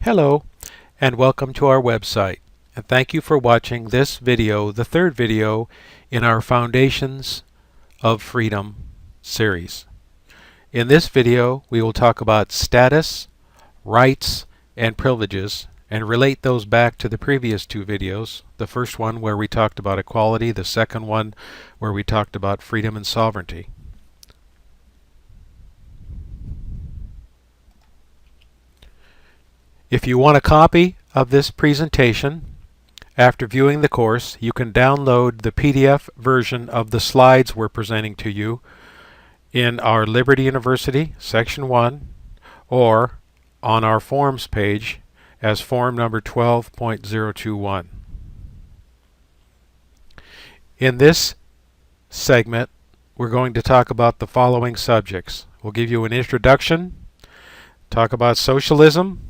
Hello and welcome to our website, and thank you for watching this video, the third video in our Foundations of Freedom series. In this video we will talk about status, rights, and privileges and relate those back to the previous two videos. The first one where we talked about equality, the second one where we talked about freedom and sovereignty. If you want a copy of this presentation, after viewing the course, you can download the PDF version of the slides we're presenting to you in our Liberty University Section 1 or on our forms page as form number 12.021. In this segment, we're going to talk about the following subjects. We'll give you an introduction, talk about socialism,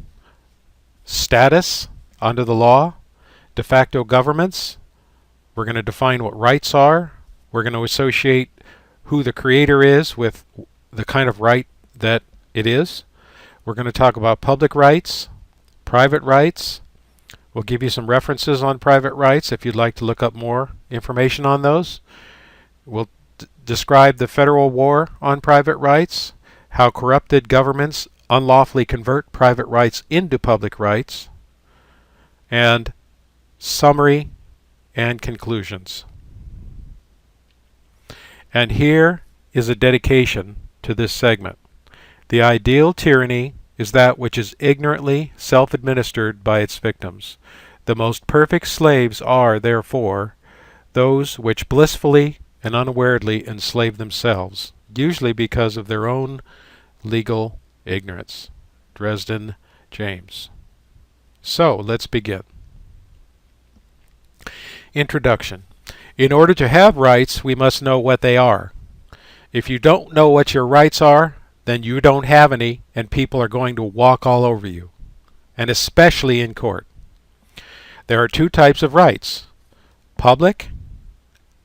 status under the law, de facto governments. We're going to define what rights are. We're going to associate who the creator is with the kind of right that it is. We're going to talk about public rights, private rights. We'll give you some references on private rights if you'd like to look up more information on those. We'll describe the federal war on private rights, how corrupted governments unlawfully convert private rights into public rights, and summary and conclusions. And here is a dedication to this segment. The ideal tyranny is that which is ignorantly self-administered by its victims. The most perfect slaves are, therefore, those which blissfully and unawarely enslave themselves, usually because of their own legal ignorance. Dresden, James. So, let's begin. Introduction. In order to have rights, we must know what they are. If you don't know what your rights are, then you don't have any, and people are going to walk all over you, and especially in court. There are two types of rights, public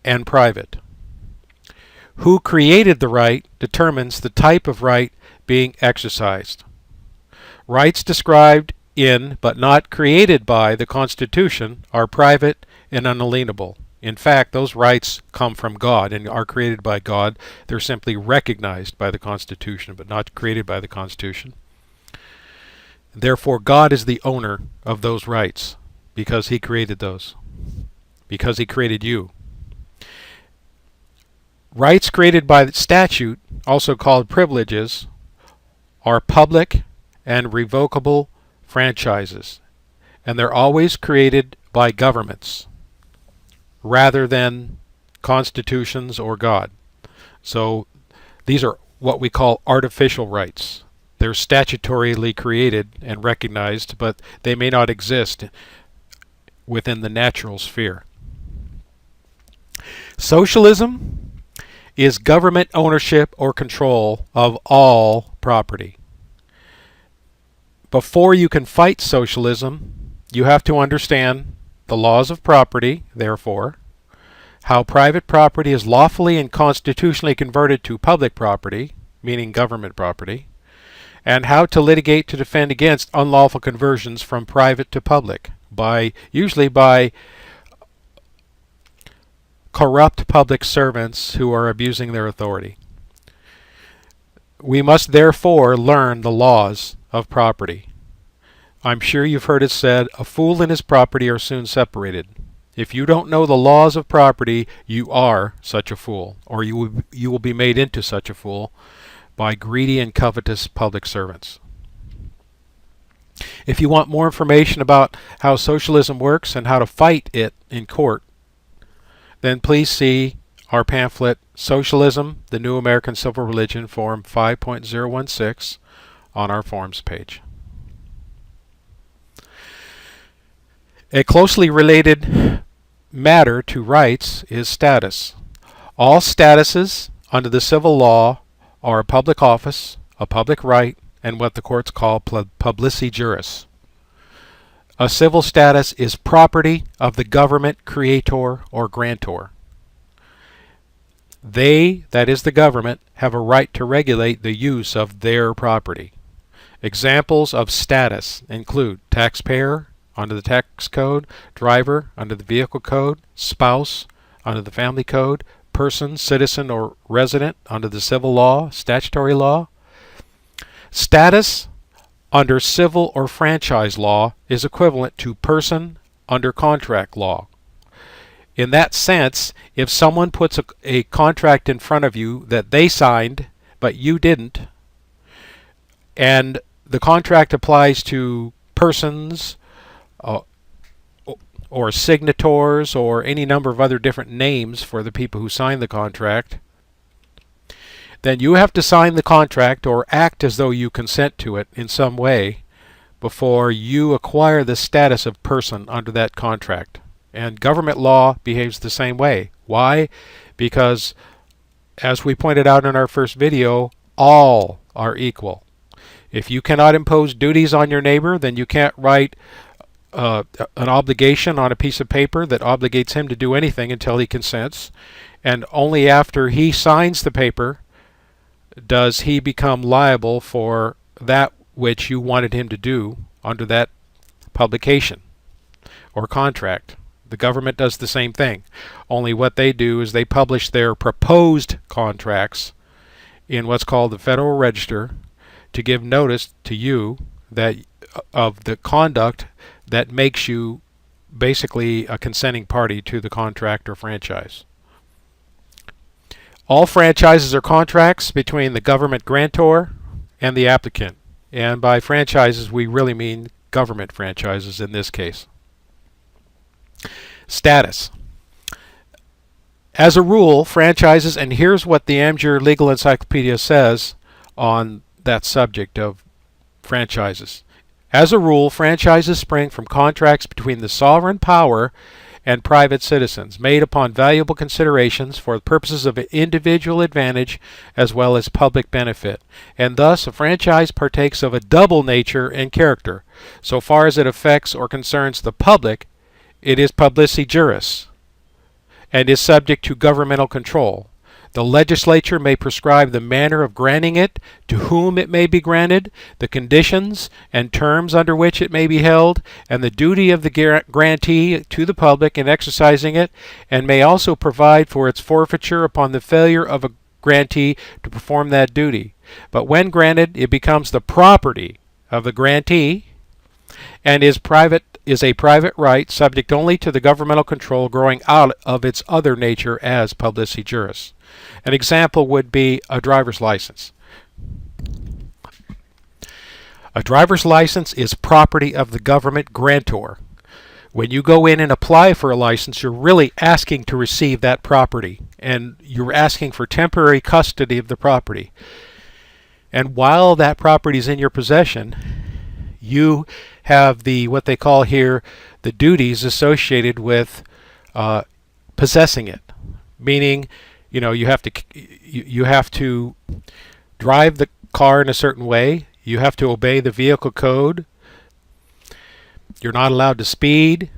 and private. Who created the right determines the type of right being exercised. Rights described in but not created by the Constitution are private and unalienable. In fact, those rights come from God and are created by God. They're simply recognized by the Constitution but not created by the Constitution. Therefore, God is the owner of those rights because He created those, because He created you. Rights created by statute, also called privileges, are public and revocable franchises, and they're always created by governments rather than constitutions or God. So these are what we call artificial rights. They're statutorily created and recognized, but they may not exist within the natural sphere. Socialism is government ownership or control of all property. Before you can fight socialism, you have to understand the laws of property, therefore, how private property is lawfully and constitutionally converted to public property, meaning government property, and how to litigate to defend against unlawful conversions from private to public, usually by corrupt public servants who are abusing their authority. We must therefore learn the laws of property. I'm sure you've heard it said, a fool and his property are soon separated. If you don't know the laws of property, you are such a fool, or you will be made into such a fool by greedy and covetous public servants. If you want more information about how socialism works and how to fight it in court, then please see our pamphlet, Socialism, the New American Civil Religion, Form 5.016, on our forms page. A closely related matter to rights is status. All statuses under the civil law are a public office, a public right, and what the courts call publici juris. A civil status is property of the government creator or grantor. They, that is the government, have a right to regulate the use of their property. Examples of status include taxpayer under the tax code, driver under the vehicle code, spouse under the family code, person, citizen, or resident under the civil law, statutory law. Status under civil or franchise law is equivalent to person under contract law. In that sense, if someone puts a contract in front of you that they signed but you didn't, and the contract applies to persons or signators or any number of other different names for the people who signed the contract, then you have to sign the contract or act as though you consent to it in some way before you acquire the status of person under that contract. And government law behaves the same way. Why? Because, as we pointed out in our first video, all are equal. If you cannot impose duties on your neighbor, then you can't write an obligation on a piece of paper that obligates him to do anything until he consents. And only after he signs the paper does he become liable for that which you wanted him to do under that publication or contract. The government does the same thing. Only what they do is they publish their proposed contracts in what's called the Federal Register to give notice to you that of the conduct that makes you basically a consenting party to the contract or franchise. All franchises are contracts between the government grantor and the applicant. And by franchises, we really mean government franchises in this case. Status. As a rule, franchises, and here's what the Amjur Legal Encyclopedia says on that subject of franchises. As a rule, franchises spring from contracts between the sovereign power and private citizens, made upon valuable considerations for the purposes of individual advantage as well as public benefit. And thus, a franchise partakes of a double nature and character. So far as it affects or concerns the public, it is publici juris and is subject to governmental control. The legislature may prescribe the manner of granting it, to whom it may be granted, the conditions and terms under which it may be held, and the duty of the grantee to the public in exercising it, and may also provide for its forfeiture upon the failure of a grantee to perform that duty. But when granted, it becomes the property of the grantee and is a private right subject only to the governmental control growing out of its other nature as publici juris. An example would be a driver's license. A driver's license is property of the government grantor. When you go in and apply for a license, you're really asking to receive that property, and you're asking for temporary custody of the property. And while that property is in your possession, you have what they call here the duties associated with possessing it, meaning you have to drive the car in a certain way. You have to obey the vehicle code. You're not allowed to speed.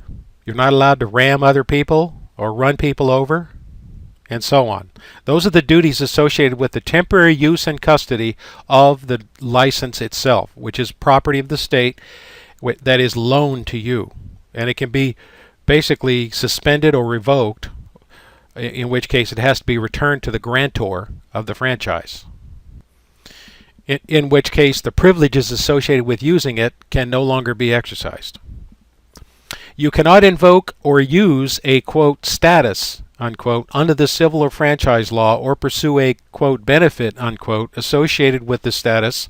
You're not allowed to ram other people or run people over, and so on. Those are the duties associated with the temporary use and custody of the license itself, which is property of the state that is loaned to you. And it can be basically suspended or revoked, in which case it has to be returned to the grantor of the franchise. In which case the privileges associated with using it can no longer be exercised. You cannot invoke or use a, quote, status, unquote, under the civil or franchise law or pursue a, quote, benefit, unquote, associated with the status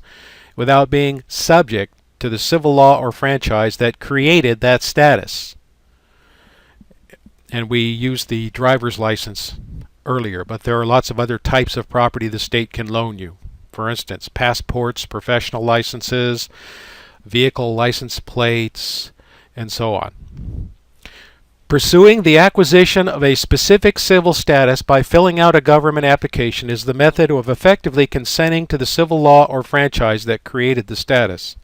without being subject to the civil law or franchise that created that status. And we used the driver's license earlier, but there are lots of other types of property the state can loan you. For instance, passports, professional licenses, vehicle license plates, and so on. Pursuing the acquisition of a specific civil status by filling out a government application is the method of effectively consenting to the civil law or franchise that created the status.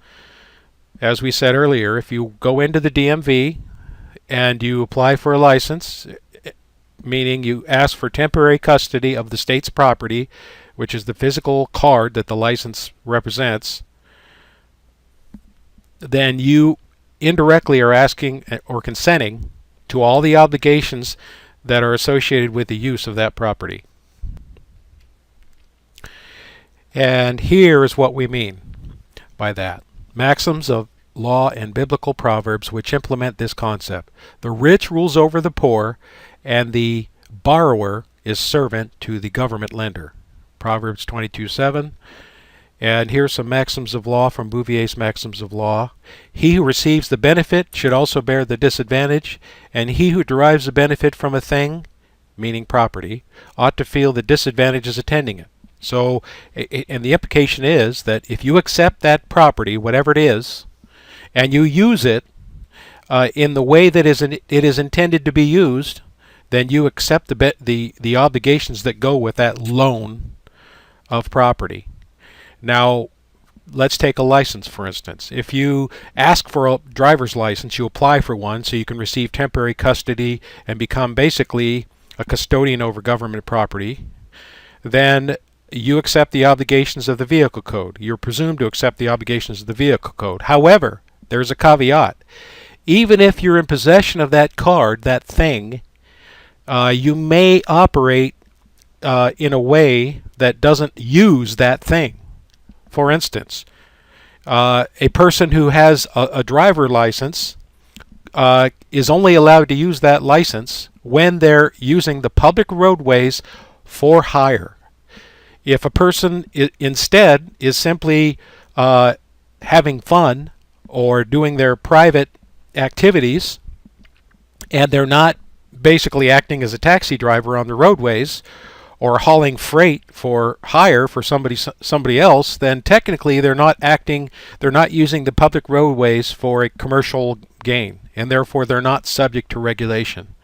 As we said earlier, if you go into the DMV and you apply for a license, meaning you ask for temporary custody of the state's property, which is the physical card that the license represents, then you indirectly are asking or consenting to all the obligations that are associated with the use of that property. And here is what we mean by that. Maxims of law and biblical proverbs which implement this concept. The rich rules over the poor, and the borrower is servant to the government lender. Proverbs 22:7. And here's some maxims of law from Bouvier's Maxims of Law. He who receives the benefit should also bear the disadvantage, and he who derives the benefit from a thing, meaning property, ought to feel the disadvantages attending it. So, and the implication is that if you accept that property, whatever it is, and you use it in the way that it is intended to be used, then you accept the obligations that go with that loan of property. Now, let's take a license, for instance. If you ask for a driver's license, you apply for one so you can receive temporary custody and become basically a custodian over government property, then you accept the obligations of the vehicle code. You're presumed to accept the obligations of the vehicle code. However, there's a caveat. Even if you're in possession of that card, that thing, you may operate in a way that doesn't use that thing. For instance, a person who has a driver license is only allowed to use that license when they're using the public roadways for hire. If a person instead is simply having fun or doing their private activities, and they're not basically acting as a taxi driver on the roadways or hauling freight for hire for somebody else, then technically they're not using the public roadways for a commercial gain, and therefore they're not subject to regulation.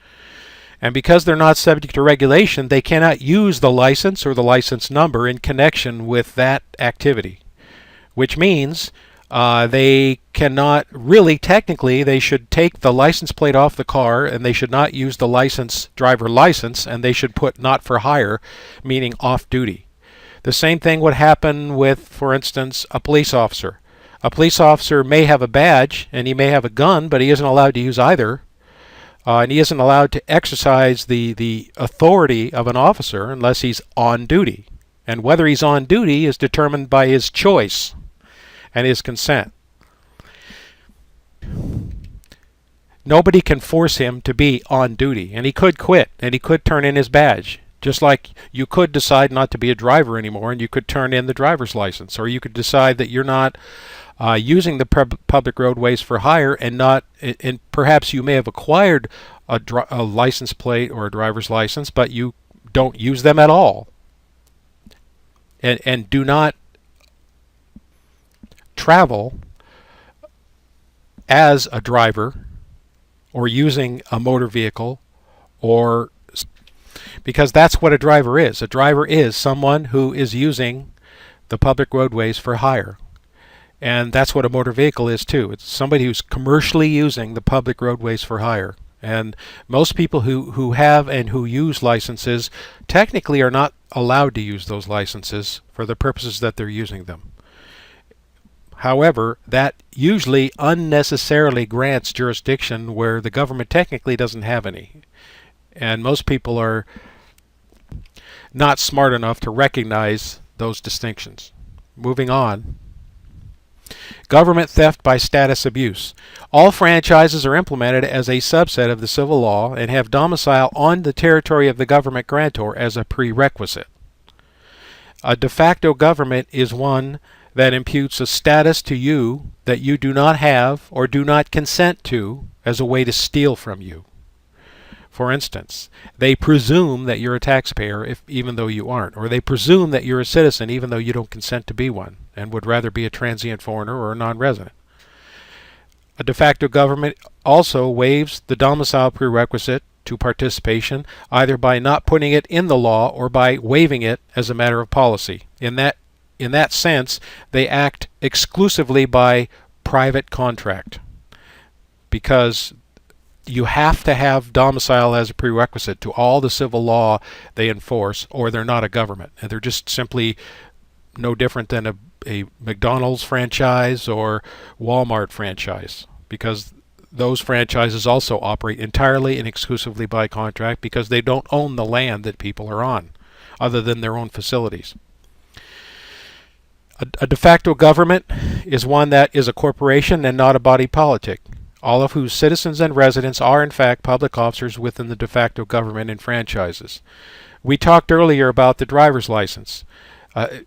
And because they're not subject to regulation, they cannot use the license or the license number in connection with that activity, which means they cannot really, technically, they should take the license plate off the car, and they should not use the driver license, and they should put not for hire, meaning off duty. The same thing would happen with, for instance, a police officer. A police officer may have a badge and he may have a gun, but he isn't allowed to use either. And he isn't allowed to exercise the authority of an officer unless he's on duty. And whether he's on duty is determined by his choice and his consent. Nobody can force him to be on duty, and he could quit, and he could turn in his badge, just like you could decide not to be a driver anymore, and you could turn in the driver's license, or you could decide that you're not using the public roadways for hire, and perhaps you may have acquired a license plate or a driver's license, but you don't use them at all, and do not travel as a driver or using a motor vehicle, or because that's what a driver is. A driver is someone who is using the public roadways for hire. And that's what a motor vehicle is too. It's somebody who's commercially using the public roadways for hire. And most people who have and who use licenses technically are not allowed to use those licenses for the purposes that they're using them. However, that usually unnecessarily grants jurisdiction where the government technically doesn't have any. And most people are not smart enough to recognize those distinctions. Moving on. Government theft by status abuse. All franchises are implemented as a subset of the civil law and have domicile on the territory of the government grantor as a prerequisite. A de facto government is one that imputes a status to you that you do not have or do not consent to as a way to steal from you. For instance, they presume that you're a taxpayer even though you aren't, or they presume that you're a citizen even though you don't consent to be one and would rather be a transient foreigner or a non-resident. A de facto government also waives the domicile prerequisite to participation either by not putting it in the law or by waiving it as a matter of policy. In that sense, they act exclusively by private contract, because you have to have domicile as a prerequisite to all the civil law they enforce, or they're not a government. And they're just simply no different than a McDonald's franchise or Walmart franchise, because those franchises also operate entirely and exclusively by contract because they don't own the land that people are on, other than their own facilities. A de facto government is one that is a corporation and not a body politic, all of whose citizens and residents are in fact public officers within the de facto government and franchises. We talked earlier about the driver's license.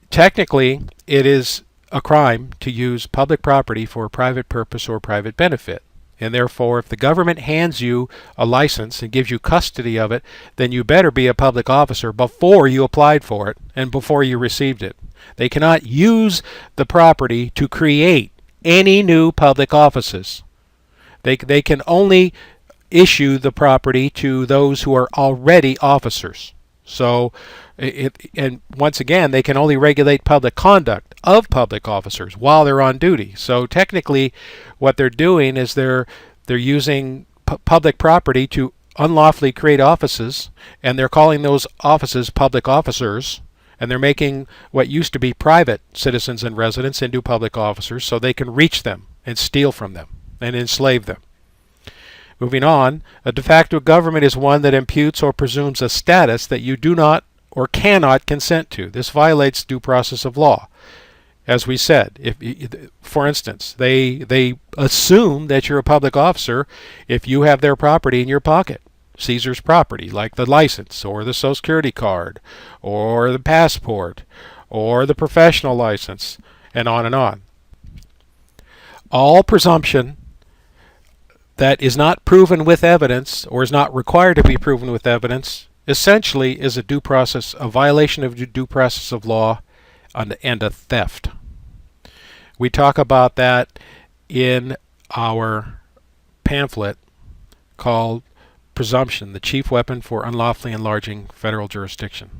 Technically, it is a crime to use public property for a private purpose or private benefit. And therefore, if the government hands you a license and gives you custody of it, then you better be a public officer before you applied for it and before you received it. They cannot use the property to create any new public offices. They can only issue the property to those who are already officers. So, and once again, they can only regulate public conduct of public officers while they're on duty. So technically, what they're doing is they're using public property to unlawfully create offices, and they're calling those offices public officers, and they're making what used to be private citizens and residents into public officers so they can reach them and steal from them and enslave them. Moving on, a de facto government is one that imputes or presumes a status that you do not or cannot consent to. This violates due process of law. As we said, for instance, they assume that you're a public officer if you have their property in your pocket. Caesar's property, like the license or the Social Security card or the passport or the professional license, and on and on. All presumption that is not proven with evidence or is not required to be proven with evidence essentially is a violation of due process of law and a theft. We talk about that in our pamphlet called Presumption, the Chief Weapon for Unlawfully Enlarging Federal Jurisdiction.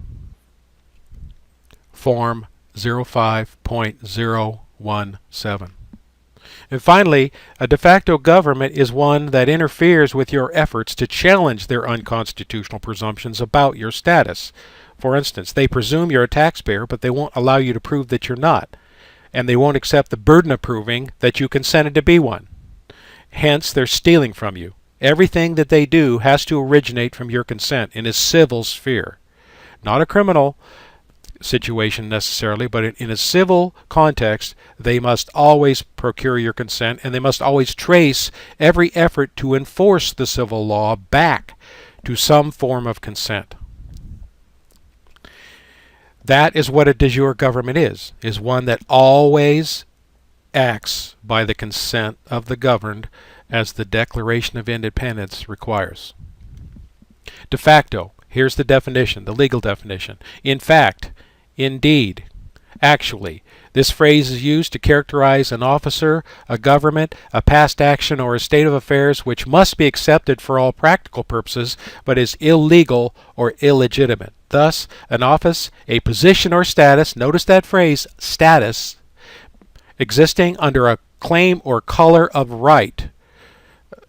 Form 05.017. And finally, a de facto government is one that interferes with your efforts to challenge their unconstitutional presumptions about your status. For instance, they presume you're a taxpayer, but they won't allow you to prove that you're not. And they won't accept the burden of proving that you consented to be one. Hence, they're stealing from you. Everything that they do has to originate from your consent in a civil sphere. Not a criminal situation necessarily, but in a civil context, they must always procure your consent, and they must always trace every effort to enforce the civil law back to some form of consent. That is what a de jure government is one that always acts by the consent of the governed, as the Declaration of Independence requires. De facto, here's the definition, the legal definition. In fact, indeed, actually. This phrase is used to characterize an officer, a government, a past action, or a state of affairs which must be accepted for all practical purposes, but is illegal or illegitimate. Thus, an office, a position or status, notice that phrase, status, existing under a claim or color of right,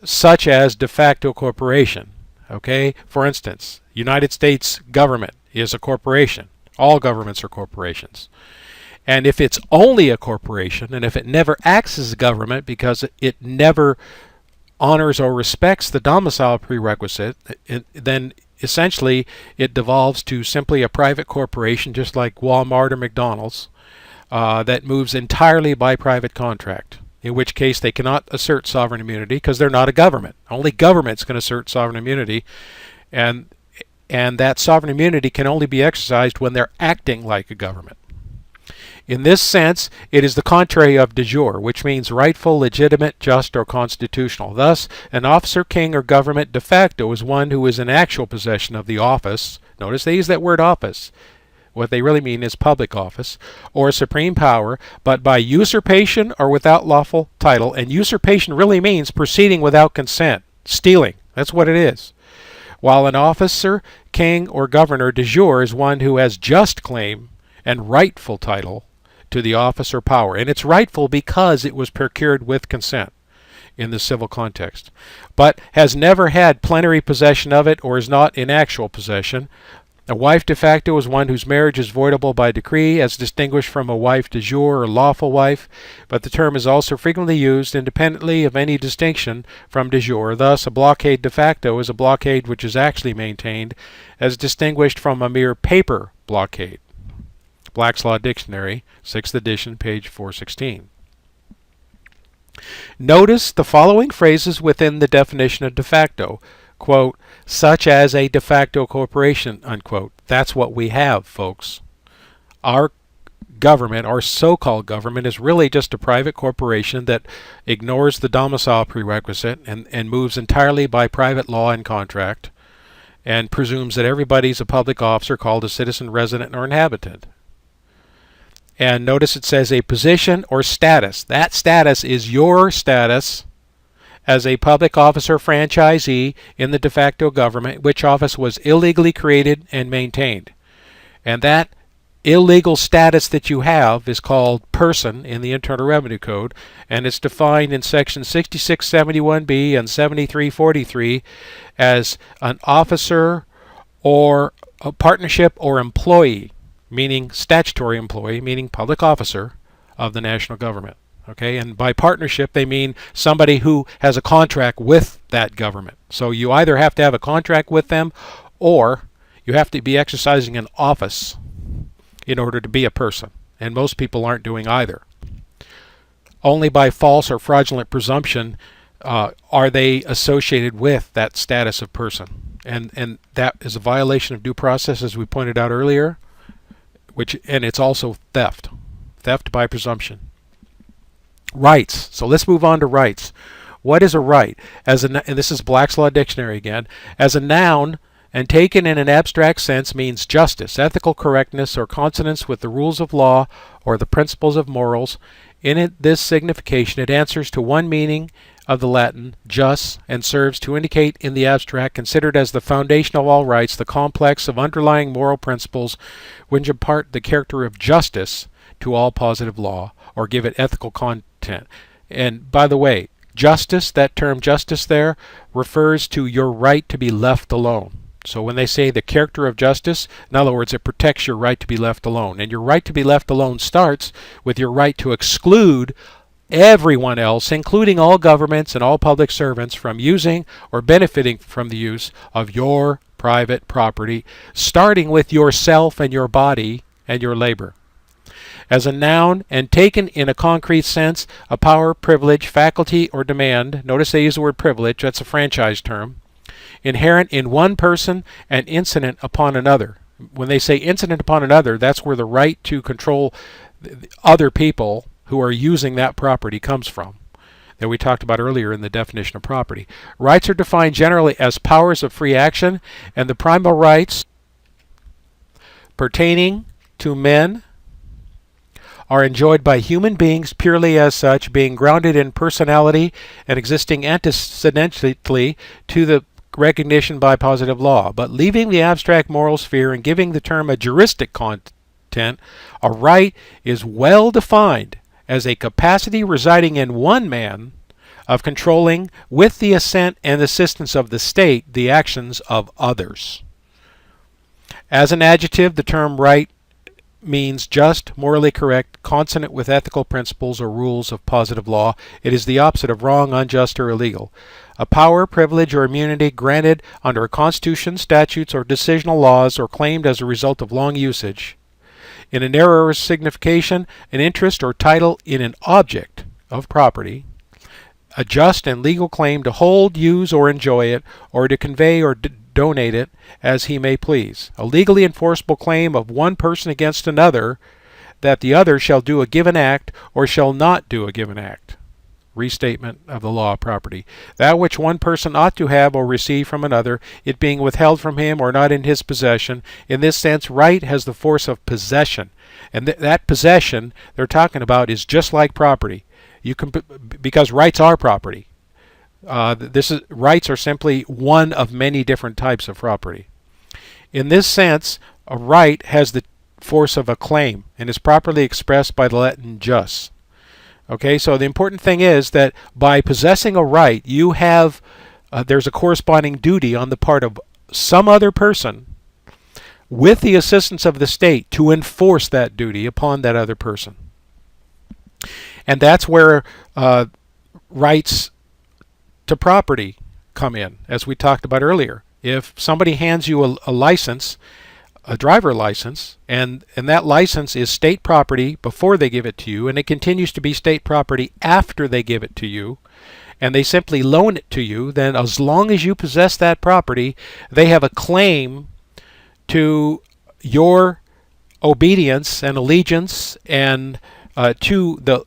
such as de facto corporation. Okay? For instance, United States government is a corporation. All governments are corporations. And if it's only a corporation, and if it never acts as a government because it never honors or respects the domicile prerequisite, then essentially it devolves to simply a private corporation, just like Walmart or McDonald's, that moves entirely by private contract, in which case they cannot assert sovereign immunity because they're not a government. Only governments can assert sovereign immunity, and that sovereign immunity can only be exercised when they're acting like a government. In this sense, it is the contrary of de jure, which means rightful, legitimate, just, or constitutional. Thus, an officer, king, or government de facto is one who is in actual possession of the office. Notice they use that word office. What they really mean is public office, or supreme power, but by usurpation or without lawful title. And usurpation really means proceeding without consent, stealing. That's what it is. While an officer, king, or governor de jure is one who has just claim and rightful title to the office or power. And it's rightful because it was procured with consent in the civil context, but has never had plenary possession of it or is not in actual possession. A wife de facto is one whose marriage is voidable by decree, as distinguished from a wife de jure or lawful wife, but the term is also frequently used independently of any distinction from de jure. Thus, a blockade de facto is a blockade which is actually maintained, as distinguished from a mere paper blockade. Black's Law Dictionary, 6th edition, page 416. Notice the following phrases within the definition of de facto. Quote, such as a de facto corporation, unquote. That's what we have, folks. Our government, our so-called government, is really just a private corporation that ignores the domicile prerequisite and moves entirely by private law and contract, and presumes that everybody's a public officer called a citizen, resident, or inhabitant. And notice it says a position or status. That status is your status as a public officer franchisee in the de facto government, which office was illegally created and maintained. And that illegal status that you have is called person in the Internal Revenue Code, and it's defined in section 6671B and 7343 as an officer or a partnership or employee, meaning statutory employee, meaning public officer of the national government. Okay, and by partnership they mean somebody who has a contract with that government. So you either have to have a contract with them, or you have to be exercising an office in order to be a person. And most people aren't doing either. Only by false or fraudulent presumption are they associated with that status of person. And that is a violation of due process, as we pointed out earlier, and it's also theft. Theft by presumption. Rights. So let's move on to rights. What is a right? And this is Black's Law Dictionary again. As a noun, and taken in an abstract sense, means justice, ethical correctness, or consonance with the rules of law or the principles of morals. In this signification, it answers to one meaning of the Latin jus, and serves to indicate in the abstract, considered as the foundation of all rights, the complex of underlying moral principles which impart the character of justice to all positive law, or give it ethical content. And by the way, justice, that term justice there, refers to your right to be left alone. So when they say the character of justice, in other words, it protects your right to be left alone. And your right to be left alone starts with your right to exclude everyone else, including all governments and all public servants, from using or benefiting from the use of your private property, starting with yourself and your body and your labor. As a noun, and taken in a concrete sense, a power, privilege, faculty, or demand, notice they use the word privilege, that's a franchise term, inherent in one person and incident upon another. When they say incident upon another, that's where the right to control other people who are using that property comes from, that we talked about earlier in the definition of property. Rights are defined generally as powers of free action, and the primal rights pertaining to men are enjoyed by human beings purely as such, being grounded in personality and existing antecedentally to the recognition by positive law. But leaving the abstract moral sphere and giving the term a juristic content, a right is well defined as a capacity residing in one man of controlling, with the assent and assistance of the state, the actions of others. As an adjective, the term right means just, morally correct, consonant with ethical principles or rules of positive law. It is the opposite of wrong, unjust, or illegal. A power, privilege, or immunity granted under a constitution, statutes, or decisional laws, or claimed as a result of long usage. In a narrower signification, an interest or title in an object of property, a just and legal claim to hold, use, or enjoy it, or to convey or donate it as he may please. A legally enforceable claim of one person against another, that the other shall do a given act or shall not do a given act. Restatement of the law of property. That which one person ought to have or receive from another, it being withheld from him or not in his possession. In this sense, right has the force of possession. And that possession they're talking about is just like property. You can, because rights are property. Rights are simply one of many different types of property. In this sense, a right has the force of a claim and is properly expressed by the Latin jus. Okay, so the important thing is that by possessing a right, you have there's a corresponding duty on the part of some other person with the assistance of the state, to enforce that duty upon that other person. And that's where rights to property come in, as we talked about earlier. If somebody hands you a license, a driver license, and that license is state property before they give it to you, and it continues to be state property after they give it to you, and they simply loan it to you, then as long as you possess that property, they have a claim to your obedience and allegiance and to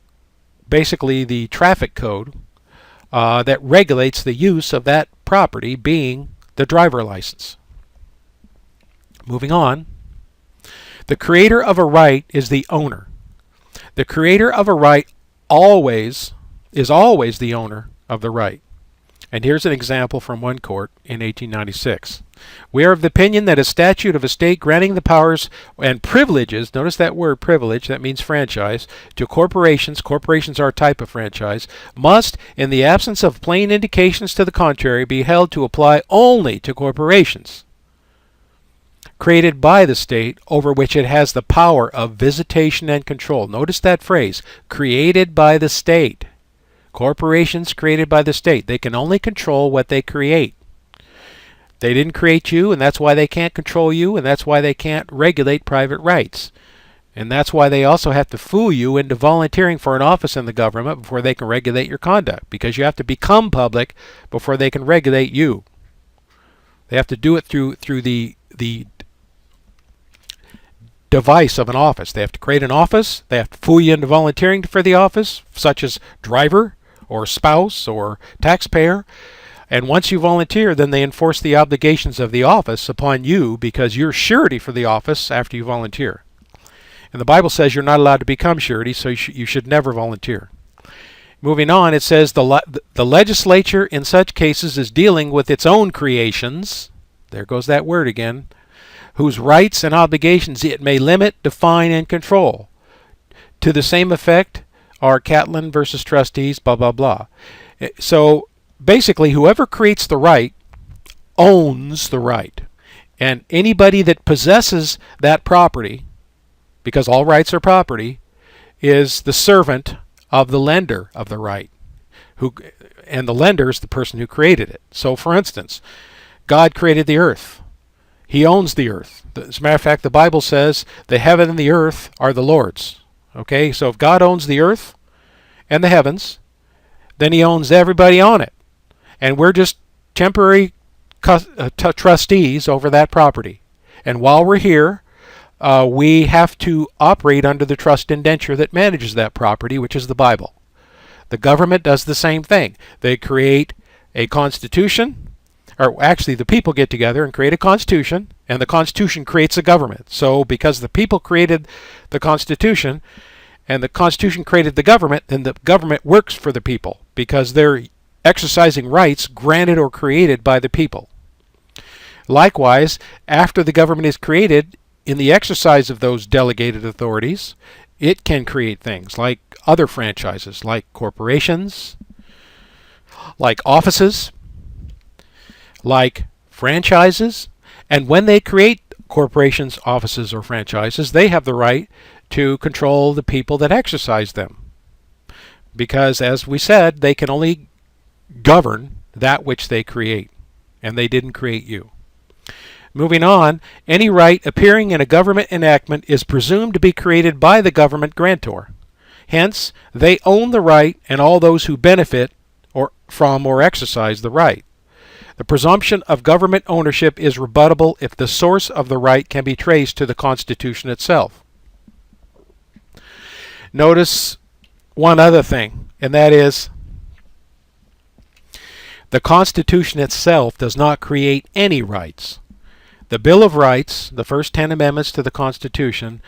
basically the traffic code that regulates the use of that property, being the driver license. Moving on. The creator of a right is the owner. The creator of a right is always the owner of the right. And here's an example from one court in 1896. We are of the opinion that a statute of a state granting the powers and privileges, notice that word privilege, that means franchise, to corporations are a type of franchise, must, in the absence of plain indications to the contrary, be held to apply only to corporations created by the state over which it has the power of visitation and control. Notice that phrase, created by the state. Corporations created by the state. They can only control what they create. They didn't create you, and that's why they can't control you, and that's why they can't regulate private rights. And that's why they also have to fool you into volunteering for an office in the government before they can regulate your conduct, because you have to become public before they can regulate you. They have to do it through the device of an office. They have to create an office. They have to fool you into volunteering for the office, such as driver or spouse or taxpayer. And once you volunteer, then they enforce the obligations of the office upon you, because you're surety for the office after you volunteer. And the Bible says you're not allowed to become surety, so you should never volunteer. Moving on, it says the legislature in such cases is dealing with its own creations. There goes that word again. Whose rights and obligations it may limit, define, and control. To the same effect are Catlin versus Trustees, blah, blah, blah. So basically, whoever creates the right owns the right. And anybody that possesses that property, because all rights are property, is the servant of the lender of the right. And the lender is the person who created it. So for instance, God created the earth. He owns the earth. As a matter of fact, the Bible says the heaven and the earth are the Lord's. Okay, so if God owns the earth and the heavens, then he owns everybody on it. And we're just temporary trustees over that property. And while we're here, we have to operate under the trust indenture that manages that property, which is the Bible. The government does the same thing. They create a constitution, or actually the people get together and create a constitution, and the constitution creates a government. So because the people created the constitution and the constitution created the government, then the government works for the people because they're exercising rights granted or created by the people. Likewise, after the government is created, in the exercise of those delegated authorities, it can create things like other franchises, like corporations, like offices, like franchises. And when they create corporations, offices, or franchises, they have the right to control the people that exercise them. Because, as we said, they can only govern that which they create, and they didn't create you. Moving on, any right appearing in a government enactment is presumed to be created by the government grantor. Hence, they own the right and all those who benefit from or exercise the right. The presumption of government ownership is rebuttable if the source of the right can be traced to the Constitution itself. Notice one other thing, and that is the Constitution itself does not create any rights. The Bill of Rights, the first 10 amendments to the Constitution,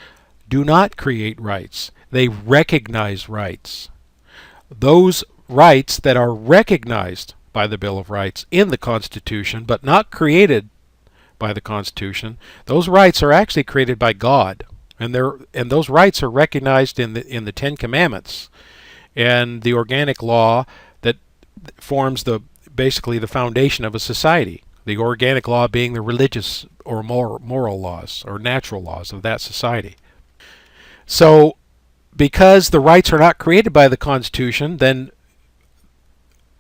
do not create rights. They recognize rights. Those rights that are recognized by the Bill of Rights in the Constitution, but not created by the Constitution, those rights are actually created by God, and those rights are recognized in the 10 Commandments and the organic law that forms basically the foundation of a society. The organic law being the religious or moral laws or natural laws of that society. So because the rights are not created by the Constitution, then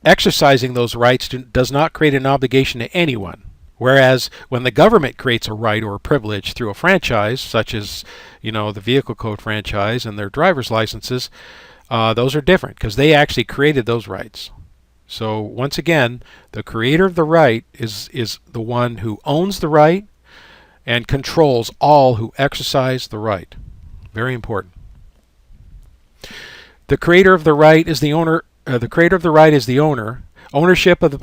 exercising those rights does not create an obligation to anyone. Whereas when the government creates a right or a privilege through a franchise, such as the vehicle code franchise and their driver's licenses, those are different because they actually created those rights. So once again, the creator of the right is the one who owns the right and controls all who exercise the right. Very important. The creator of the right is the owner. The creator of the right is the owner. Ownership of the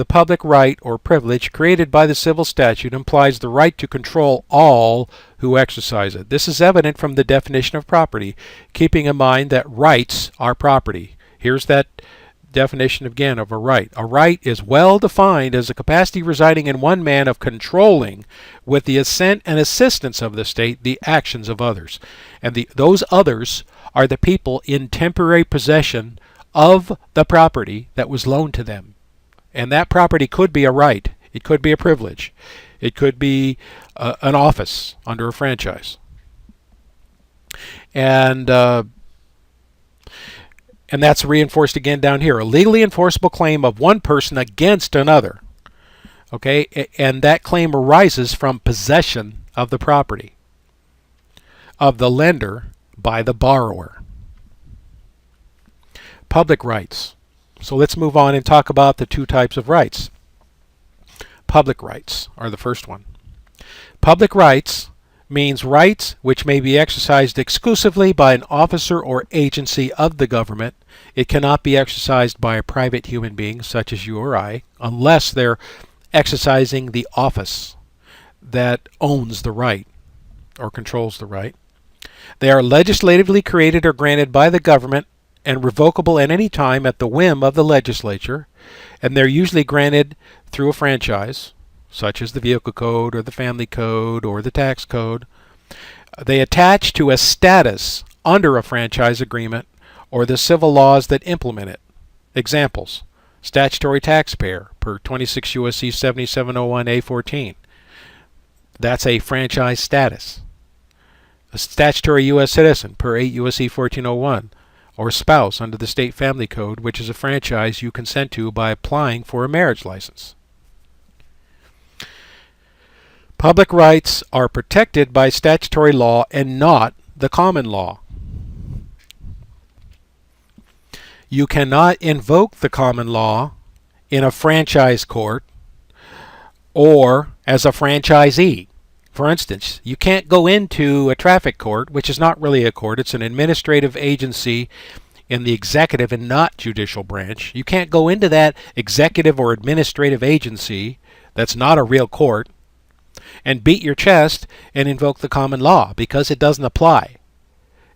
public right or privilege created by the civil statute implies the right to control all who exercise it. This is evident from the definition of property, keeping in mind that rights are property. Here's that definition again of a right. A right is well defined as a capacity residing in one man of controlling, with the assent and assistance of the state, the actions of others. And those others are the people in temporary possession of the property that was loaned to them. And that property could be a right. It could be a privilege. It could be an office under a franchise. And that's reinforced again down here. A legally enforceable claim of one person against another. Okay? And that claim arises from possession of the property of the lender by the borrower. Public rights. So let's move on and talk about the two types of rights. Public rights are the first one. Public rights means rights which may be exercised exclusively by an officer or agency of the government. It cannot be exercised by a private human being such as you or I unless they're exercising the office that owns the right or controls the right. They are legislatively created or granted by the government and revocable at any time at the whim of the legislature, and they're usually granted through a franchise, such as the vehicle code or the family code or the tax code. They attach to a status under a franchise agreement or the civil laws that implement it. Examples: statutory taxpayer per 26 USC 7701A14. That's a franchise status. A statutory U.S. citizen per 8 USC 1401. Or spouse under the state family code, which is a franchise you consent to by applying for a marriage license. Public rights are protected by statutory law and not the common law. You cannot invoke the common law in a franchise court or as a franchisee. For instance, you can't go into a traffic court, which is not really a court, it's an administrative agency in the executive and not judicial branch. You can't go into that executive or administrative agency that's not a real court and beat your chest and invoke the common law because it doesn't apply.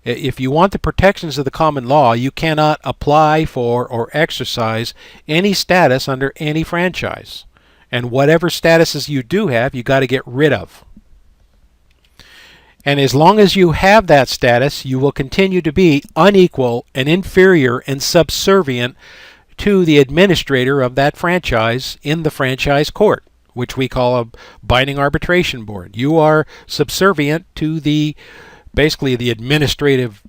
If you want the protections of the common law, you cannot apply for or exercise any status under any franchise. And whatever statuses you do have, you got to get rid of. And as long as you have that status, you will continue to be unequal and inferior and subservient to the administrator of that franchise in the franchise court, which we call a binding arbitration board. You are subservient to basically the administrative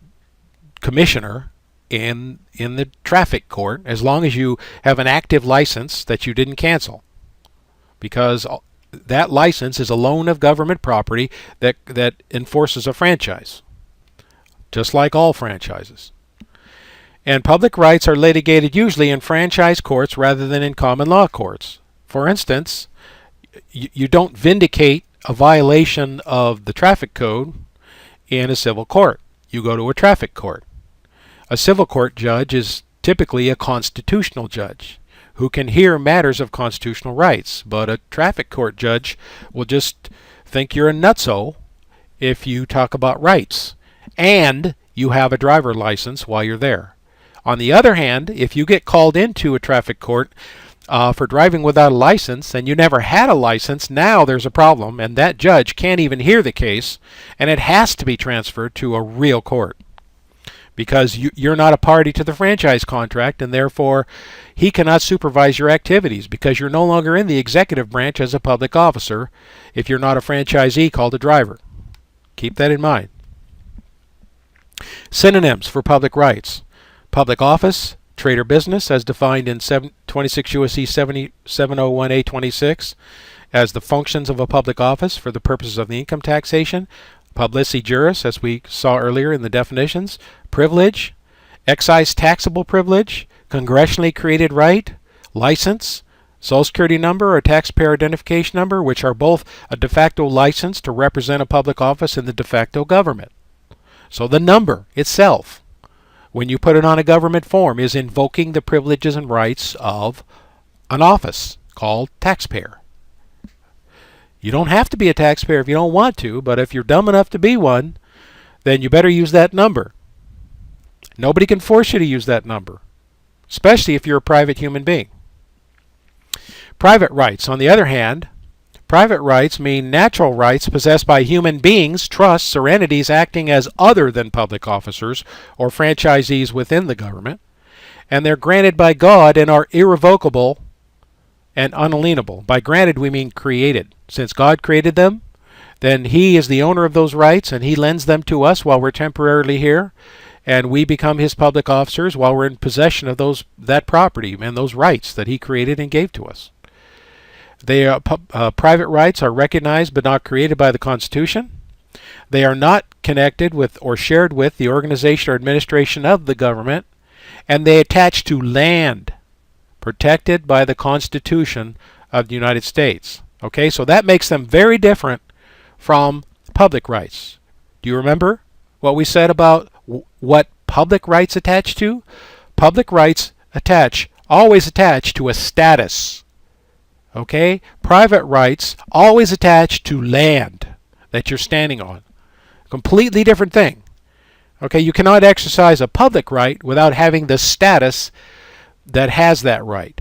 commissioner in the traffic court as long as you have an active license that you didn't cancel, because that license is a loan of government property that enforces a franchise, just like all franchises. And public rights are litigated usually in franchise courts rather than in common law courts. For instance, you don't vindicate a violation of the traffic code in a civil court. You go to a traffic court. A civil court judge is typically a constitutional judge who can hear matters of constitutional rights, but a traffic court judge will just think you're a nutso if you talk about rights and you have a driver license while you're there. On the other hand, if you get called into a traffic court for driving without a license and you never had a license, now there's a problem, and that judge can't even hear the case, and it has to be transferred to a real court. because you're not a party to the franchise contract, and therefore he cannot supervise your activities because you're no longer in the executive branch as a public officer if you're not a franchisee called a driver. Keep that in mind. Synonyms for public rights: public office, trade or business as defined in 26 U.S.C. 701A26 as the functions of a public office for the purposes of the income taxation. Publici juris, as we saw earlier in the definitions. Privilege, excise taxable privilege, congressionally created right, license, Social Security number or taxpayer identification number, which are both a de facto license to represent a public office in the de facto government. So the number itself, when you put it on a government form, is invoking the privileges and rights of an office called taxpayer. You don't have to be a taxpayer if you don't want to, but if you're dumb enough to be one, then you better use that number. Nobody can force you to use that number, especially if you're a private human being. Private rights, on the other hand, private rights mean natural rights possessed by human beings, trusts, or entities acting as other than public officers or franchisees within the government, and they're granted by God and are irrevocable and unalienable. By granted, we mean created. Since God created them, then He is the owner of those rights, and He lends them to us while we're temporarily here, and we become His public officers while we're in possession of that property and those rights that He created and gave to us. Private rights are recognized but not created by the Constitution. They are not connected with or shared with the organization or administration of the government, and they attach to land protected by the Constitution of the United States. Okay, so that makes them very different from public rights. Do you remember what we said about what public rights attach to? Public rights always attach to a status. Okay? Private rights always attach to land that you're standing on. Completely different thing. Okay, you cannot exercise a public right without having the status that has that right.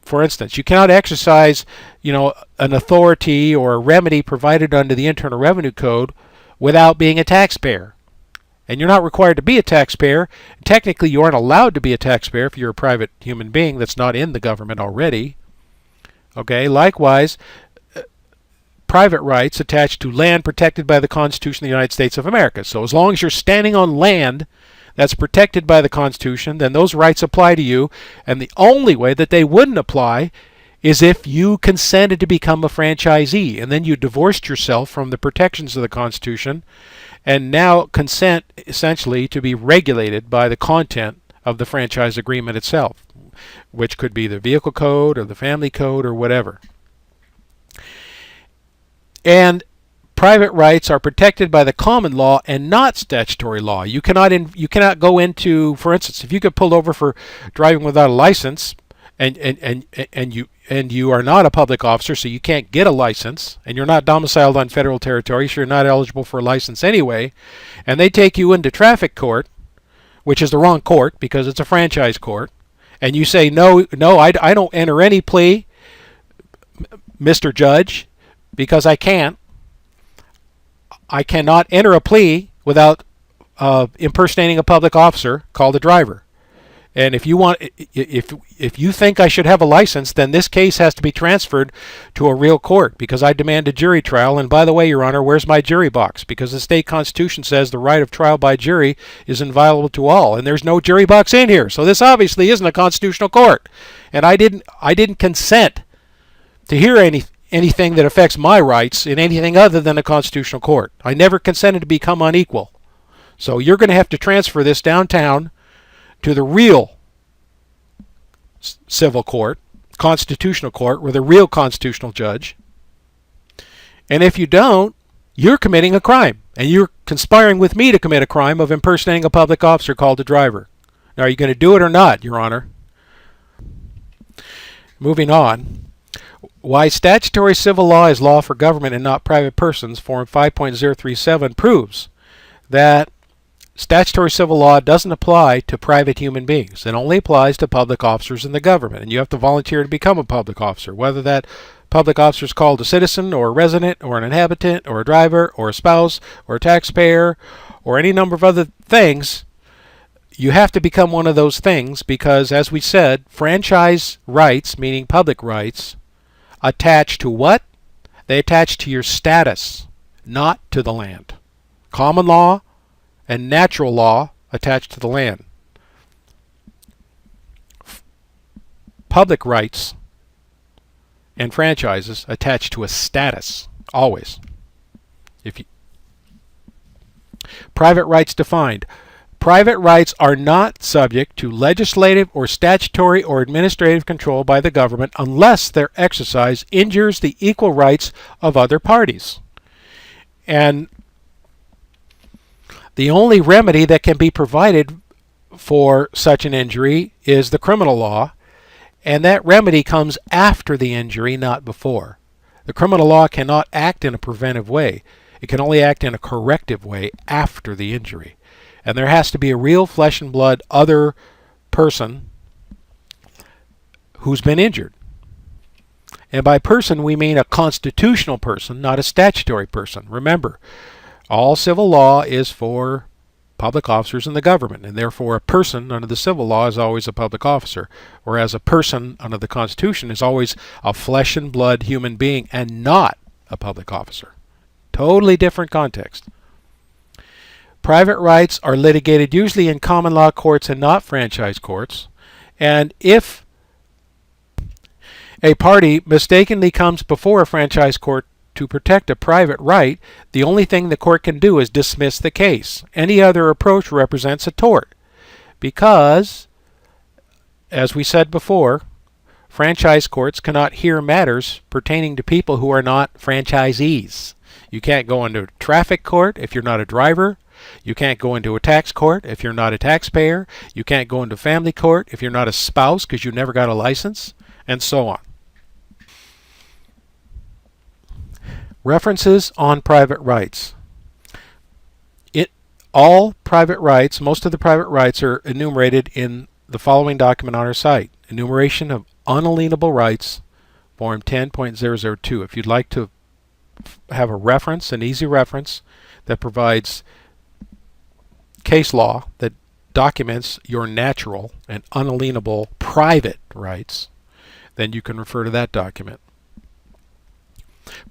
For instance, you cannot exercise, an authority or a remedy provided under the Internal Revenue Code without being a taxpayer. And you're not required to be a taxpayer. Technically, you aren't allowed to be a taxpayer if you're a private human being that's not in the government already. Okay, likewise, private rights attach to land protected by the Constitution of the United States of America. So as long as you're standing on land that's protected by the Constitution, then those rights apply to you, and the only way that they wouldn't apply is if you consented to become a franchisee, and then you divorced yourself from the protections of the Constitution, and now consent essentially to be regulated by the content of the franchise agreement itself, which could be the vehicle code or the family code or whatever. And private rights are protected by the common law and not statutory law. You cannot go into, for instance, if you get pulled over for driving without a license, and you are not a public officer, so you can't get a license, and you're not domiciled on federal territory, so you're not eligible for a license anyway, and they take you into traffic court, which is the wrong court because it's a franchise court, and you say, no, I don't enter any plea, Mr. Judge, because I cannot enter a plea without impersonating a public officer called a driver. And if you think I should have a license, then this case has to be transferred to a real court because I demand a jury trial. And by the way, Your Honor, where's my jury box? Because the state constitution says the right of trial by jury is inviolable to all, and there's no jury box in here. So this obviously isn't a constitutional court, and I didn't consent to hear anything that affects my rights in anything other than a constitutional court. I never consented to become unequal. So you're going to have to transfer this downtown to the real civil court, constitutional court, with a real constitutional judge. And if you don't, you're committing a crime. And you're conspiring with me to commit a crime of impersonating a public officer called a driver. Now, are you going to do it or not, Your Honor? Moving on. Why statutory civil law is law for government and not private persons, Form 5.037 proves that statutory civil law doesn't apply to private human beings. It only applies to public officers in the government, and you have to volunteer to become a public officer, whether that public officer is called a citizen or a resident or an inhabitant or a driver or a spouse or a taxpayer or any number of other things. You have to become one of those things because, as we said, franchise rights, meaning public rights, attach to what? They attach to your status, not to the land. Common law and natural law attach to the land. Public rights and franchises attach to a status, always. Private rights defined. Private rights are not subject to legislative or statutory or administrative control by the government unless their exercise injures the equal rights of other parties. And the only remedy that can be provided for such an injury is the criminal law, and that remedy comes after the injury, not before. The criminal law cannot act in a preventive way. It can only act in a corrective way after the injury. And there has to be a real flesh and blood other person who's been injured. And by person we mean a constitutional person, not a statutory person. Remember, all civil law is for public officers in the government, and therefore a person under the civil law is always a public officer, whereas a person under the Constitution is always a flesh and blood human being and not a public officer. Totally different context. Private rights are litigated usually in common law courts and not franchise courts. And if a party mistakenly comes before a franchise court to protect a private right, the only thing the court can do is dismiss the case. Any other approach represents a tort because, as we said before, franchise courts cannot hear matters pertaining to people who are not franchisees. You can't go into traffic court if you're not a driver. You can't go into a tax court if you're not a taxpayer. You can't go into family court if you're not a spouse because you never got a license, and so on. References on private rights. All private rights, most of the private rights are enumerated in the following document on our site. Enumeration of Unalienable Rights, Form 10.002. If you'd like to have a reference, an easy reference that provides case law that documents your natural and unalienable private rights, then you can refer to that document.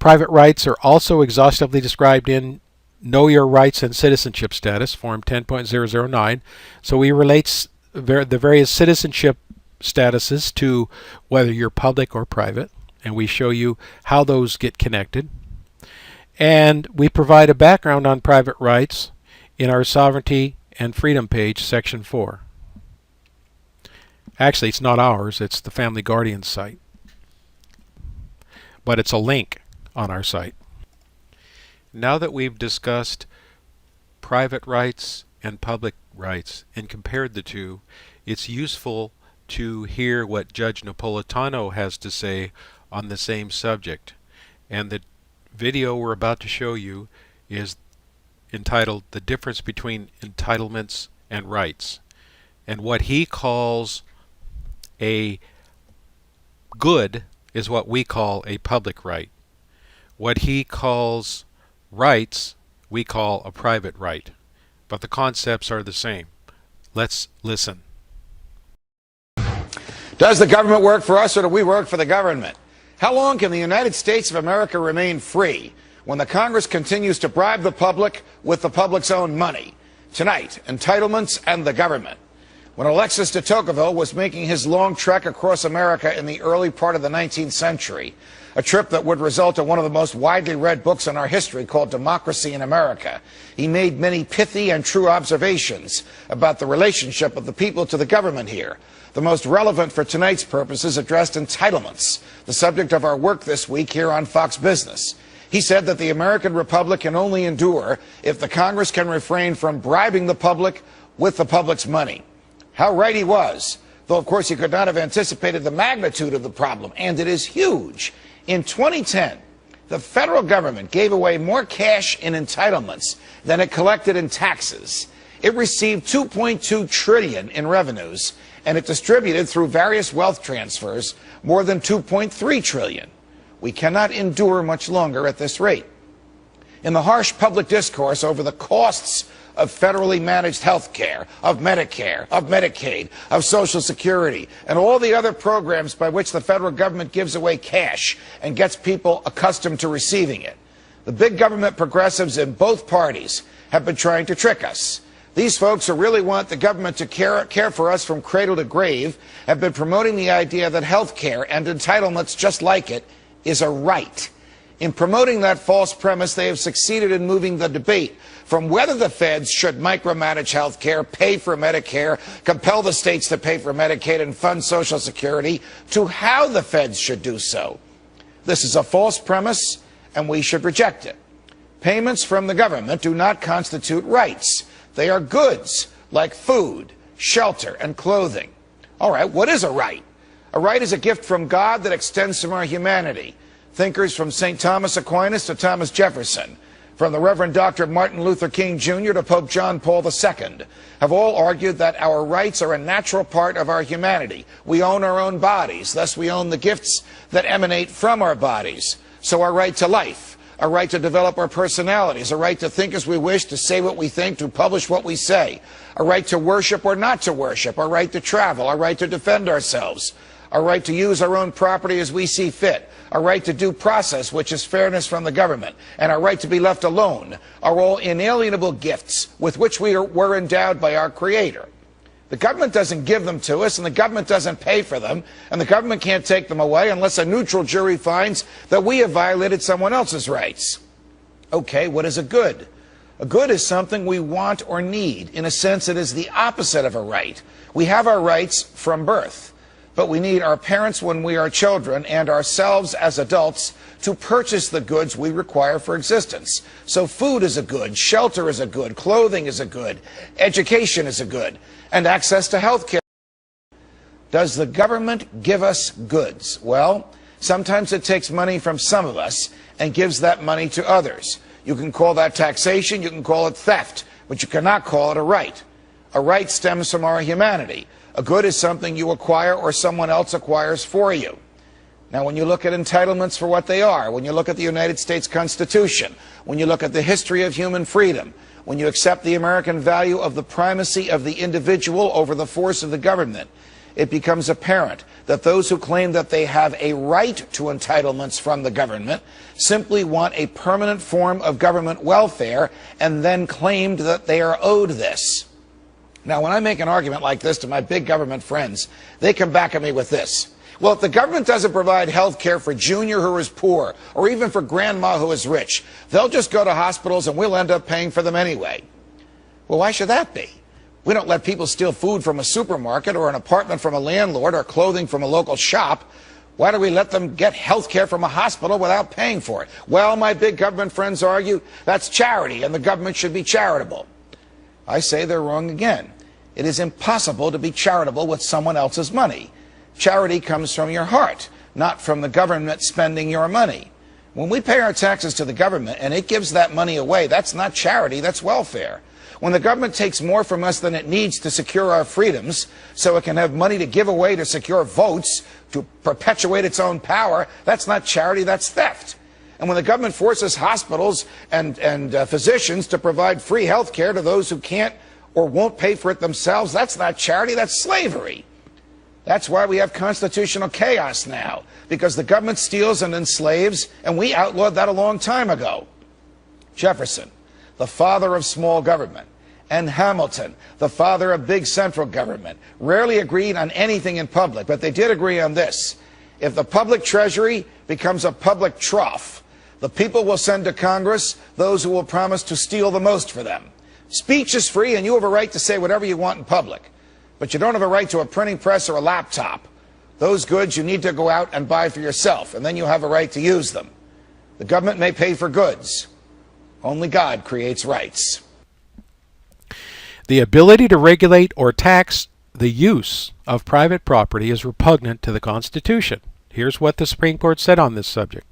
Private rights are also exhaustively described in Know Your Rights and Citizenship Status, Form 10.009. So we relate the various citizenship statuses to whether you're public or private, and we show you how those get connected. And we provide a background on private rights in our Sovereignty and Freedom page, Section 4. Actually, it's not ours, it's the Family Guardian site. But it's a link on our site. Now that we've discussed private rights and public rights and compared the two, it's useful to hear what Judge Napolitano has to say on the same subject. And the video we're about to show you is entitled The Difference Between Entitlements and Rights. And what he calls a good is what we call a public right. What he calls rights, we call a private right. But the concepts are the same. Let's listen. Does the government work for us or do we work for the government? How long can the United States of America remain free when the Congress continues to bribe the public with the public's own money? Tonight, entitlements and the government. When Alexis de Tocqueville was making his long trek across America in the early part of the 19th century, a trip that would result in one of the most widely read books in our history called Democracy in America, he made many pithy and true observations about the relationship of the people to the government here. The most relevant for tonight's purposes addressed entitlements, the subject of our work this week here on Fox Business. He said that the American Republic can only endure if the Congress can refrain from bribing the public with the public's money. How right he was, though of course he could not have anticipated the magnitude of the problem, and it is huge. In 2010, the federal government gave away more cash in entitlements than it collected in taxes. It received $2.2 trillion in revenues, and it distributed through various wealth transfers more than $2.3 trillion. We cannot endure much longer at this rate. In the harsh public discourse over the costs of federally managed health care, of Medicare, of Medicaid, of Social Security, and all the other programs by which the federal government gives away cash and gets people accustomed to receiving it, the big government progressives in both parties have been trying to trick us. These folks who really want the government to care for us from cradle to grave have been promoting the idea that health care and entitlements just like it is a right. In promoting that false premise, they have succeeded in moving the debate from whether the feds should micromanage health care, pay for Medicare, compel the states to pay for Medicaid, and fund Social Security, to how the feds should do so. This is a false premise, and we should reject it. Payments from the government do not constitute rights. They are goods, like food, shelter, and clothing. All right, what is a right? A right is a gift from God that extends from our humanity. Thinkers from St. Thomas Aquinas to Thomas Jefferson, from the Reverend Dr. Martin Luther King Jr. to Pope John Paul II, have all argued that our rights are a natural part of our humanity. We own our own bodies, thus we own the gifts that emanate from our bodies. So our right to life, our right to develop our personalities, a right to think as we wish, to say what we think, to publish what we say, a right to worship or not to worship, our right to travel, our right to defend ourselves, our right to use our own property as we see fit, our right to due process, which is fairness from the government, and our right to be left alone are all inalienable gifts with which we were endowed by our Creator. The government doesn't give them to us, and the government doesn't pay for them, and the government can't take them away unless a neutral jury finds that we have violated someone else's rights. Okay, what is a good? A good is something we want or need. In a sense, it is the opposite of a right. We have our rights from birth, but we need our parents when we are children and ourselves as adults to purchase the goods we require for existence. So food is a good, shelter is a good, clothing is a good, education is a good, and access to health care. Does the government give us goods? Well, sometimes it takes money from some of us and gives that money to others. You can call that taxation, you can call it theft, but you cannot call it a right. A right stems from our humanity. A good is something you acquire or someone else acquires for you. Now, when you look at entitlements for what they are, when you look at the United States Constitution, when you look at the history of human freedom, when you accept the American value of the primacy of the individual over the force of the government, it becomes apparent that those who claim that they have a right to entitlements from the government simply want a permanent form of government welfare and then claimed that they are owed this. Now, when I make an argument like this to my big government friends, they come back at me with this. Well, if the government doesn't provide health care for Junior who is poor, or even for Grandma who is rich, they'll just go to hospitals and we'll end up paying for them anyway. Well, why should that be? We don't let people steal food from a supermarket or an apartment from a landlord or clothing from a local shop. Why do we let them get health care from a hospital without paying for it? Well, my big government friends argue that's charity and the government should be charitable. I say they're wrong again. It is impossible to be charitable with someone else's money. Charity comes from your heart, not from the government spending your money. When we pay our taxes to the government and it gives that money away, that's not charity, that's welfare. When the government takes more from us than it needs to secure our freedoms, so it can have money to give away to secure votes, to perpetuate its own power, that's not charity, that's theft. And when the government forces hospitals and physicians to provide free health care to those who can't or won't pay for it themselves, that's not charity, that's slavery. That's why we have constitutional chaos now, because the government steals and enslaves, and we outlawed that a long time ago. Jefferson, the father of small government, and Hamilton, the father of big central government, rarely agreed on anything in public, but they did agree on this. If the public treasury becomes a public trough, the people will send to Congress those who will promise to steal the most for them. Speech is free, and you have a right to say whatever you want in public, but you don't have a right to a printing press or a laptop. Those goods you need to go out and buy for yourself, and then you have a right to use them. The government may pay for goods. Only God creates rights. The ability to regulate or tax the use of private property is repugnant to the Constitution. Here's what the Supreme Court said on this subject.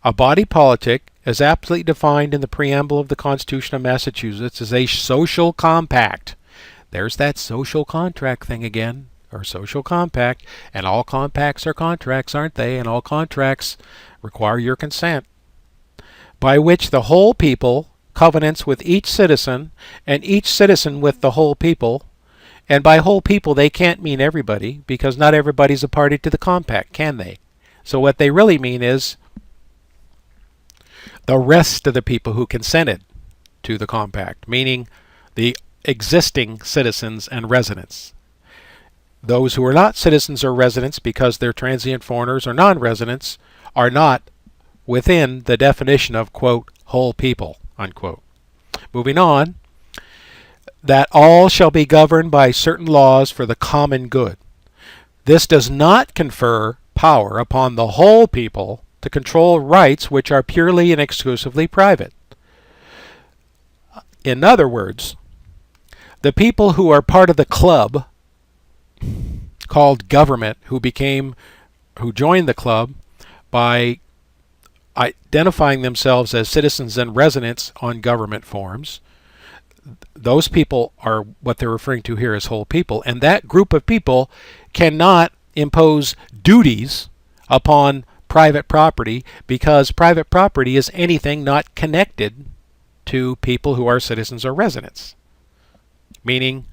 A body politic, as aptly defined in the preamble of the Constitution of Massachusetts, is a social compact. There's that social contract thing again, or social compact, and all compacts are contracts, aren't they? And all contracts require your consent. by which the whole people covenants with each citizen, and each citizen with the whole people. And by whole people, they can't mean everybody, because not everybody's a party to the compact, can they? So what they really mean is the rest of the people who consented to the compact, meaning the existing citizens and residents. Those who are not citizens or residents because they're transient foreigners or non-residents are not within the definition of, quote, whole people, unquote. Moving on, that all shall be governed by certain laws for the common good. This does not confer power upon the whole people to control rights which are purely and exclusively private. In other words, the people who are part of the club called government, who joined the club by identifying themselves as citizens and residents on government forms, those people are what they're referring to here as whole people, and that group of people cannot impose duties upon private property, because private property is anything not connected to people who are citizens or residents, meaning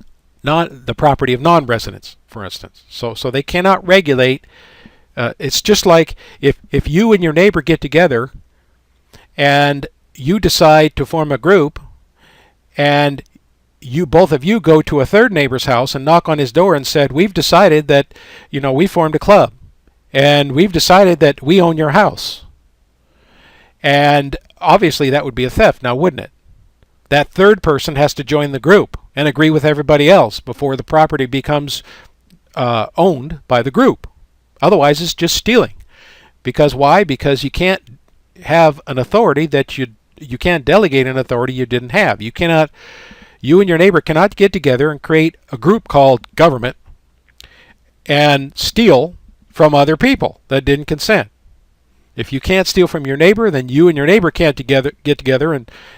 not the property of non-residents, for instance. So they cannot regulate. It's just like if you and your neighbor get together and you decide to form a group, and both of you go to a third neighbor's house and knock on his door and said, we've decided that, we formed a club, and we've decided that we own your house. And obviously that would be a theft now, wouldn't it? That third person has to join the group and agree with everybody else before the property becomes owned by the group. Otherwise it's just stealing. Because why? Because you can't have an authority that you can't delegate an authority you didn't have. You and your neighbor cannot get together and create a group called government and steal from other people that didn't consent. If you can't steal from your neighbor, then you and your neighbor can't get together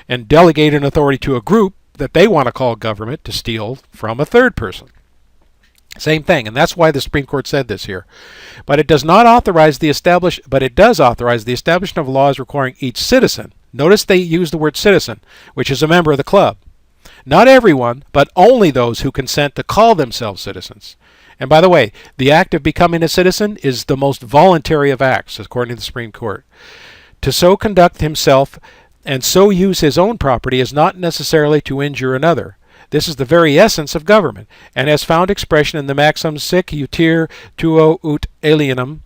and delegate an authority to a group that they want to call government to steal from a third person. Same thing, and that's why the Supreme Court said this here. But it does authorize the establishment of laws requiring each citizen. Notice they use the word citizen, which is a member of the club. Not everyone, but only those who consent to call themselves citizens. And by the way, the act of becoming a citizen is the most voluntary of acts, according to the Supreme Court. To so conduct himself and so use his own property is not necessarily to injure another. This is the very essence of government, and has found expression in the maxim sic utir tuo ut alienum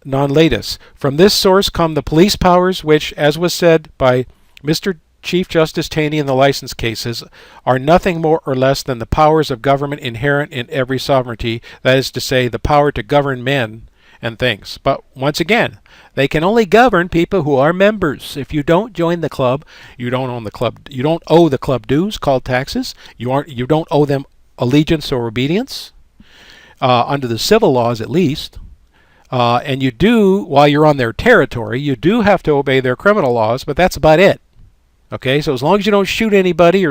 non latus. From this source come the police powers which, as was said by Mr. Chief Justice Taney in the license cases, are nothing more or less than the powers of government inherent in every sovereignty, that is to say, the power to govern men and things. But once again, they can only govern people who are members. If you don't join the club, you don't own the club. You don't owe the club dues called taxes. You don't owe them allegiance or obedience under the civil laws, at least. And you do, while you're on their territory, you do have to obey their criminal laws, but that's about it. Okay, so as long as you don't shoot anybody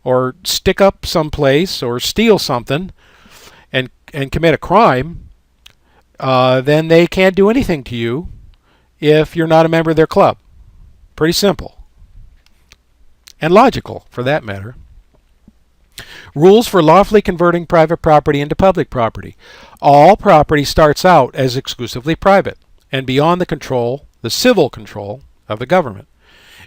or stick up someplace or steal something and commit a crime, then they can't do anything to you if you're not a member of their club. Pretty simple. And logical, for that matter. Rules for lawfully converting private property into public property. All property starts out as exclusively private and beyond the civil control of the government.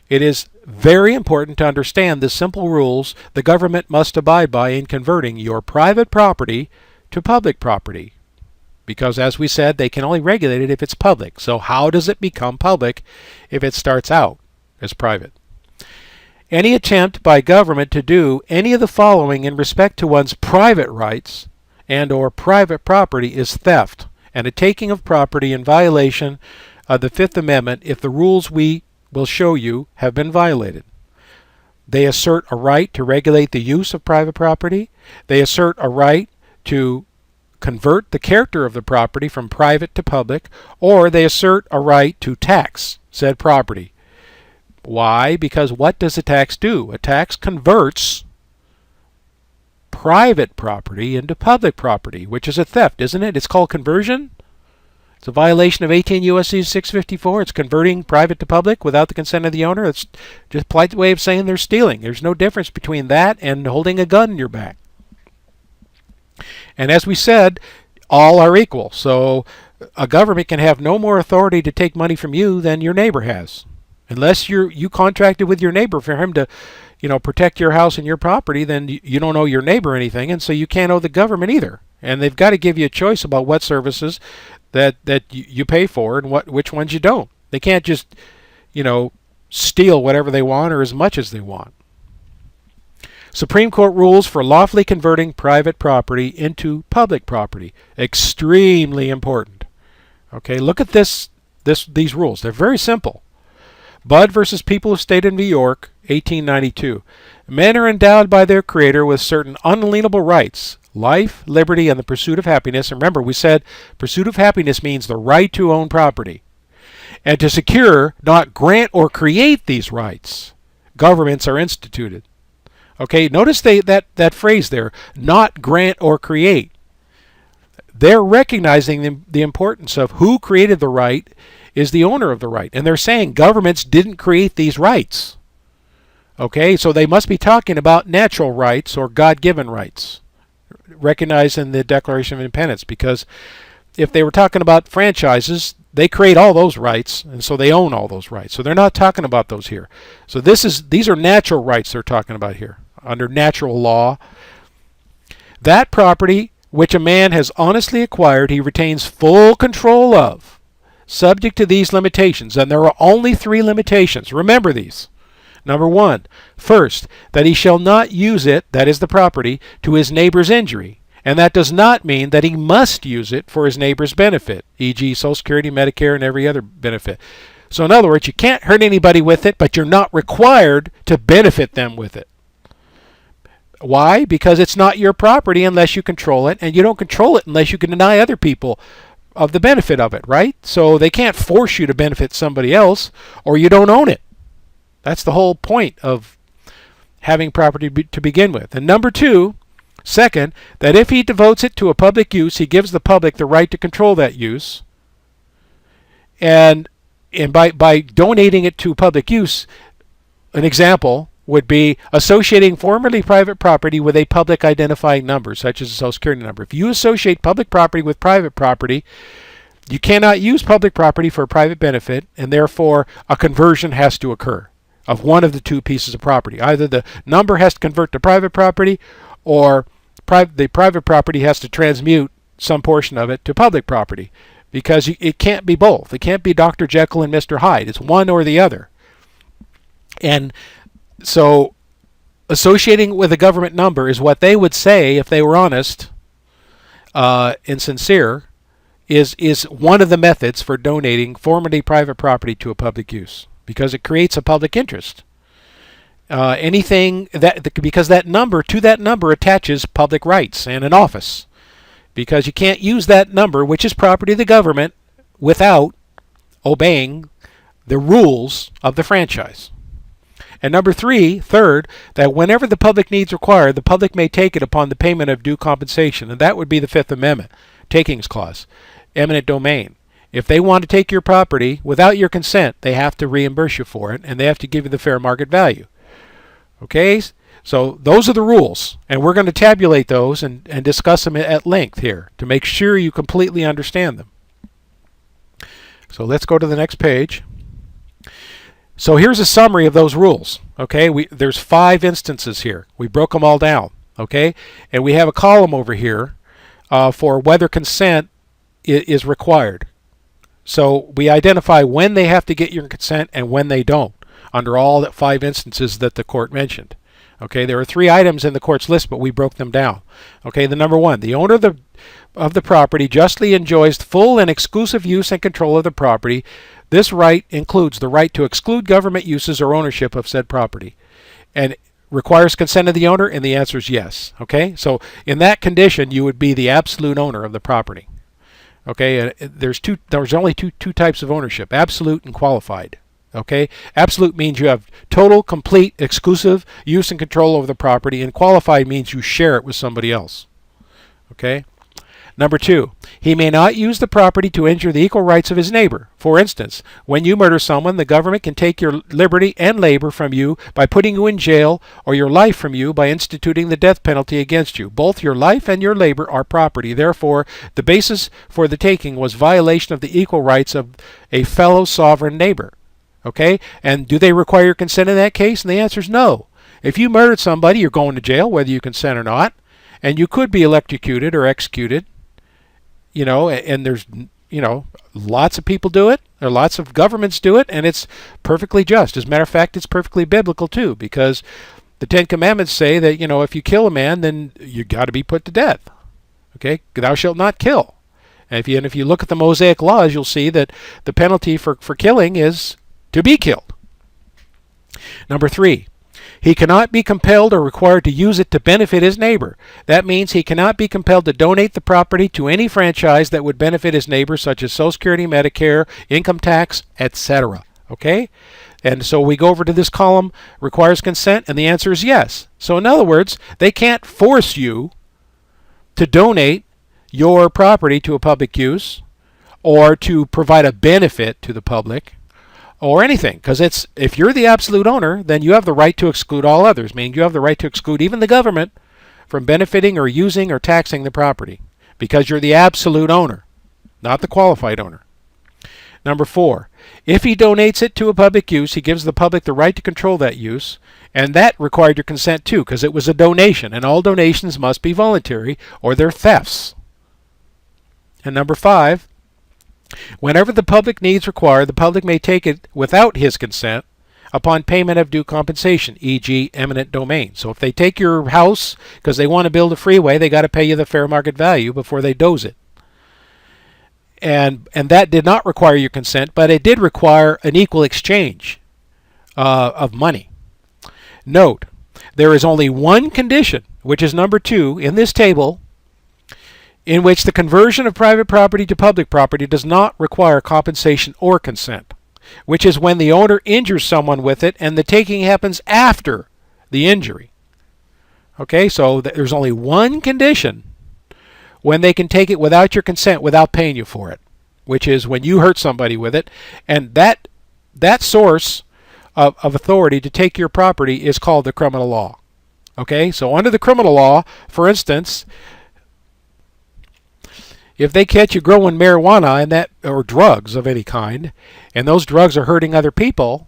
It is very important to understand the simple rules the government must abide by in converting your private property to public property. Because, as we said, they can only regulate it if it's public. So how does it become public if it starts out as private? Any attempt by government to do any of the following in respect to one's private rights and or private property is theft and a taking of property in violation of the Fifth Amendment if the rules we will show you have been violated. They assert a right to regulate the use of private property. They assert a right to convert the character of the property from private to public, or they assert a right to tax said property. Why? Because what does a tax do? A tax converts private property into public property, which is a theft, isn't it? It's called conversion. It's a violation of 18 U.S.C. 654. It's converting private to public without the consent of the owner. It's just a polite way of saying they're stealing. There's no difference between that and holding a gun in your back. And as we said, all are equal. So a government can have no more authority to take money from you than your neighbor has. Unless you contracted with your neighbor for him to, protect your house and your property, then you don't owe your neighbor anything, and so you can't owe the government either. And they've got to give you a choice about what services that you pay for and which ones you don't. They can't just, steal whatever they want or as much as they want. Supreme Court rules for lawfully converting private property into public property. Extremely important. Okay, look at these rules. They're very simple. Budd versus People of State of New York, 1892. Men are endowed by their Creator with certain unalienable rights: life, liberty, and the pursuit of happiness. And remember, we said pursuit of happiness means the right to own property. And to secure, not grant or create these rights, governments are instituted. Okay, notice that phrase there, not grant or create. They're recognizing the importance of who created the right is the owner of the right. And they're saying governments didn't create these rights. Okay, so they must be talking about natural rights or God-given rights, recognized in the Declaration of Independence, because if they were talking about franchises, they create all those rights, and so they own all those rights. So they're not talking about those here. So these are natural rights they're talking about here, under natural law. That property which a man has honestly acquired, he retains full control of, subject to these limitations. And there are only 3 limitations. Remember these. Number 1, first, that he shall not use it, that is the property, to his neighbor's injury. And that does not mean that he must use it for his neighbor's benefit, e.g. Social Security, Medicare, and every other benefit. So in other words, you can't hurt anybody with it, but you're not required to benefit them with it. Why? Because it's not your property unless you control it, and you don't control it unless you can deny other people of the benefit of it, right? So they can't force you to benefit somebody else, or you don't own it. That's the whole point of having property to begin with. And number 2, second, that if he devotes it to a public use, he gives the public the right to control that use. And by donating it to public use, an example would be associating formerly private property with a public identifying number, such as a Social Security number. If you associate public property with private property, you cannot use public property for a private benefit, and therefore a conversion has to occur of one of the 2 pieces of property. Either the number has to convert to private property, or the private property has to transmute some portion of it to public property, because it can't be both. It can't be Dr. Jekyll and Mr. Hyde. It's one or the other. And so associating with a government number is what they would say, if they were honest and sincere, is one of the methods for donating formerly private property to a public use, because it creates a public interest. Because that number attaches public rights and an office, because you can't use that number, which is property of the government, without obeying the rules of the franchise. And number 3, third, that whenever the public needs require, the public may take it upon the payment of due compensation. And that would be the 5th Amendment, takings clause, eminent domain. If they want to take your property without your consent, they have to reimburse you for it, and they have to give you the fair market value. Okay? So those are the rules, and we're going to tabulate those and discuss them at length here to make sure you completely understand them. So let's go to the next page. So here's a summary of those rules. Okay, there's 5 instances here. We broke them all down. Okay, and we have a column over here for whether consent is required. So we identify when they have to get your consent and when they don't, under all the 5 instances that the court mentioned. Okay, there are 3 items in the court's list, but we broke them down. Okay, the number 1, the owner of the property justly enjoys full and exclusive use and control of the property. This right includes the right to exclude government uses or ownership of said property, and requires consent of the owner, and the answer is yes. Okay, so in that condition, you would be the absolute owner of the property. Okay, there's only two types of ownership: absolute and qualified. Okay, absolute means you have total, complete, exclusive use and control over the property, and qualified means you share it with somebody else. Okay. Number 2, He may not use the property to injure the equal rights of his neighbor. For instance, when you murder someone, the government can take your liberty and labor from you by putting you in jail, or your life from you by instituting the death penalty against you. Both your life and your labor are property. Therefore, the basis for the taking was violation of the equal rights of a fellow sovereign neighbor. Okay? And do they require your consent in that case? And the answer is no. If you murdered somebody, you're going to jail, whether you consent or not, and you could be electrocuted or executed. And there's, lots of people do it, or lots of governments do it, and it's perfectly just. As a matter of fact, it's perfectly biblical too, because the Ten Commandments say that, if you kill a man, then you got to be put to death. Okay? Thou shalt not kill. And if you look at the Mosaic laws, you'll see that the penalty for killing is to be killed. Number 3. He cannot be compelled or required to use it to benefit his neighbor. That means he cannot be compelled to donate the property to any franchise that would benefit his neighbor, such as Social Security, Medicare, income tax, etc. Okay? And so we go over to this column, requires consent, and the answer is yes. So in other words, they can't force you to donate your property to a public use or to provide a benefit to the public, or anything, because if you're the absolute owner, then you have the right to exclude all others, meaning you have the right to exclude even the government from benefiting or using or taxing the property, because you're the absolute owner, not the qualified owner. Number 4, if he donates it to a public use, he gives the public the right to control that use, and that required your consent too, because it was a donation, and all donations must be voluntary or they're thefts. And number 5, whenever the public needs require, the public may take it without his consent upon payment of due compensation, e.g. eminent domain. So if they take your house because they want to build a freeway, they got to pay you the fair market value before they doze it. And that did not require your consent, but it did require an equal exchange of money. Note, there is only one condition, which is number 2 in this table, in which the conversion of private property to public property does not require compensation or consent, which is when the owner injures someone with it and the taking happens after the injury. Okay, so there's only one condition when they can take it without your consent, without paying you for it, which is when you hurt somebody with it, and that source of authority to take your property is called the criminal law. Okay, so under the criminal law, for instance, if they catch you growing marijuana or drugs of any kind, and those drugs are hurting other people,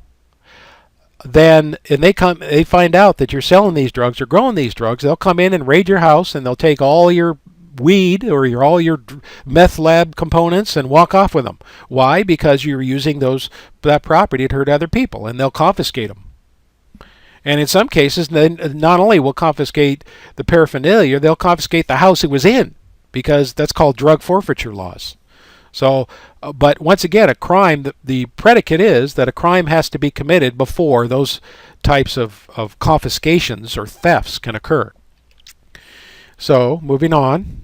then they find out that you're selling these drugs or growing these drugs, they'll come in and raid your house, and they'll take all your weed or all your meth lab components and walk off with them. Why? Because you're using that property to hurt other people, and they'll confiscate them. And in some cases, they not only will confiscate the paraphernalia, they'll confiscate the house it was in, because that's called drug forfeiture laws. So, but once again, a crime, the predicate is that a crime has to be committed before those types of confiscations or thefts can occur. So, moving on,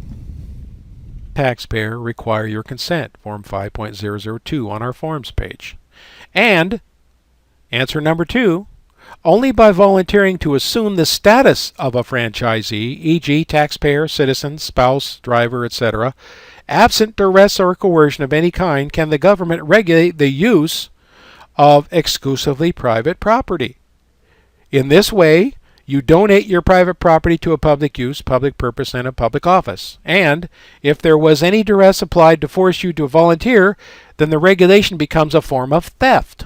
taxpayer require your consent, Form 5.002 on our forms page. And answer number 2, only by volunteering to assume the status of a franchisee, e.g. taxpayer, citizen, spouse, driver, etc., absent duress or coercion of any kind, can the government regulate the use of exclusively private property. In this way, you donate your private property to a public use, public purpose, and a public office. And if there was any duress applied to force you to volunteer, then the regulation becomes a form of theft.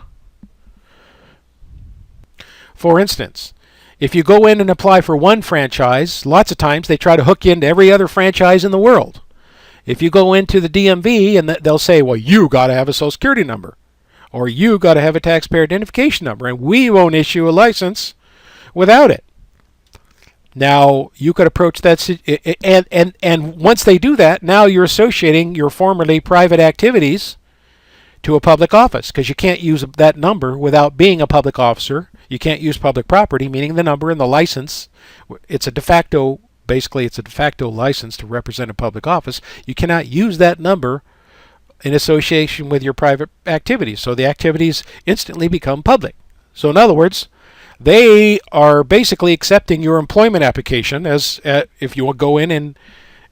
For instance, if you go in and apply for one franchise, lots of times they try to hook you into every other franchise in the world. If you go into the DMV and they'll say, well, you got to have a Social Security number, or you got to have a taxpayer identification number, and we won't issue a license without it. Now, you could approach that, and once they do that, now you're associating your formerly private activities to a public office, because you can't use that number without being a public officer. You can't use public property, meaning the number and the license. It's a de facto license to represent a public office. You cannot use that number in association with your private activities. So the activities instantly become public. So in other words, they are basically accepting your employment application as if you will go in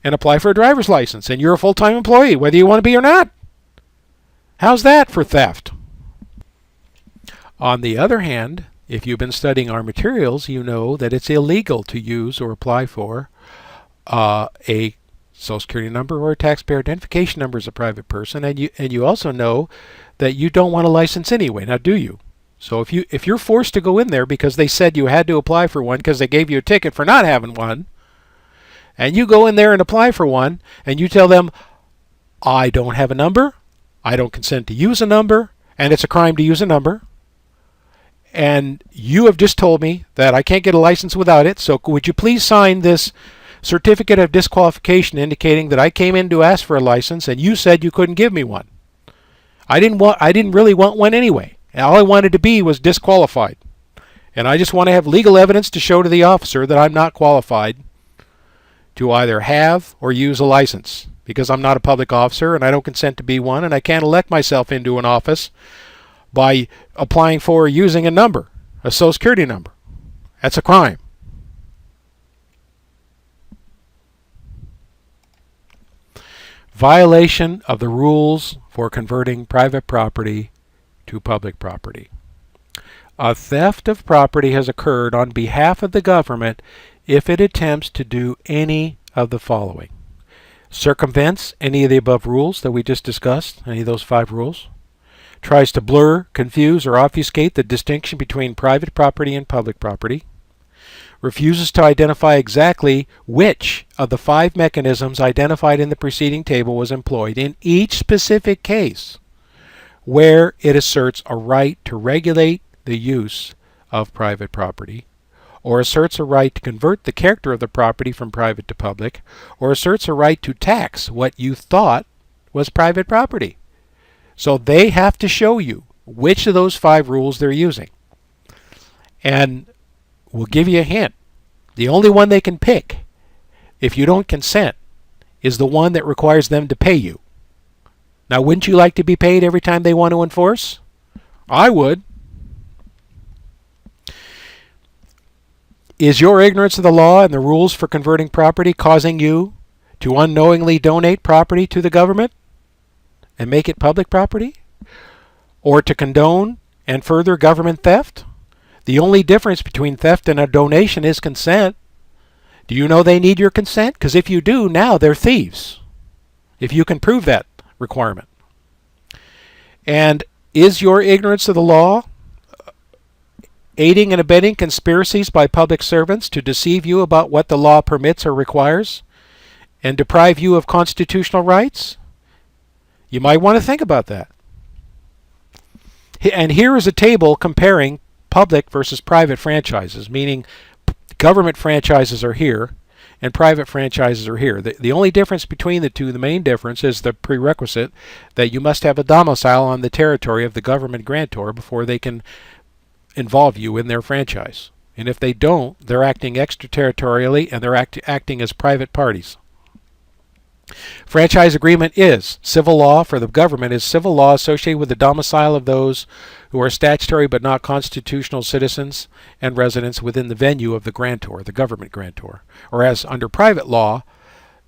and apply for a driver's license, and you're a full-time employee, whether you want to be or not. How's that for theft? On the other hand, if you've been studying our materials, you know that it's illegal to use or apply for a Social Security number or a taxpayer identification number as a private person, and you also know that you don't want a license anyway. Now, do you? So if you're forced to go in there because they said you had to apply for one because they gave you a ticket for not having one, and you go in there and apply for one, and you tell them, I don't have a number, I don't consent to use a number, and it's a crime to use a number, and you have just told me that I can't get a license without it, so would you please sign this certificate of disqualification indicating that I came in to ask for a license and you said you couldn't give me one. I didn't really want one anyway. All I wanted to be was disqualified. And I just want to have legal evidence to show to the officer that I'm not qualified to either have or use a license, because I'm not a public officer and I don't consent to be one, and I can't elect myself into an office by applying for or using a number, a Social Security number. That's a crime. Violation of the rules for converting private property to public property. A theft of property has occurred on behalf of the government if it attempts to do any of the following: circumvents any of the above rules that we just discussed, any of those 5 rules, tries to blur, confuse, or obfuscate the distinction between private property and public property, refuses to identify exactly which of the 5 mechanisms identified in the preceding table was employed in each specific case where it asserts a right to regulate the use of private property, or asserts a right to convert the character of the property from private to public, or asserts a right to tax what you thought was private property. So they have to show you which of those 5 rules they're using. And we'll give you a hint. The only one they can pick, if you don't consent, is the one that requires them to pay you. Now, wouldn't you like to be paid every time they want to enforce? I would. Is your ignorance of the law and the rules for converting property causing you to unknowingly donate property to the government and make it public property? Or to condone and further government theft? The only difference between theft and a donation is consent. Do you know they need your consent? Because if you do, now they're thieves, if you can prove that requirement. And is your ignorance of the law aiding and abetting conspiracies by public servants to deceive you about what the law permits or requires and deprive you of constitutional rights? You might want to think about that. And here is a table comparing public versus private franchises, meaning government franchises are here and private franchises are here. The only difference between the two, the main difference, is the prerequisite that you must have a domicile on the territory of the government grantor before they can involve you in their franchise. And if they don't, they're acting extraterritorially and they're acting as private parties. Franchise agreement is civil law for the government, is civil law associated with the domicile of those who are statutory but not constitutional citizens and residents within the venue of the grantor, the government grantor. Whereas under private law,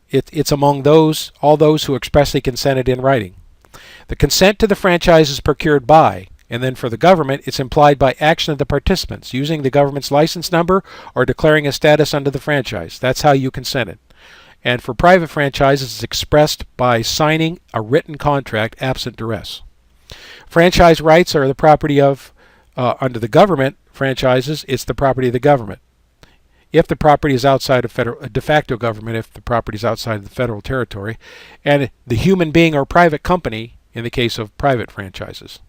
it's among all those who expressly consented in writing. The consent to the franchise is procured by, and then for the government, it's implied by action of the participants, using the government's license number or declaring a status under the franchise. That's how you consented. And for private franchises, it's expressed by signing a written contract absent duress. Franchise rights are the property of, under the government franchises, it's the property of the government. If the property is outside of de facto government, if the property is outside of the federal territory, and the human being or private company in the case of private franchises.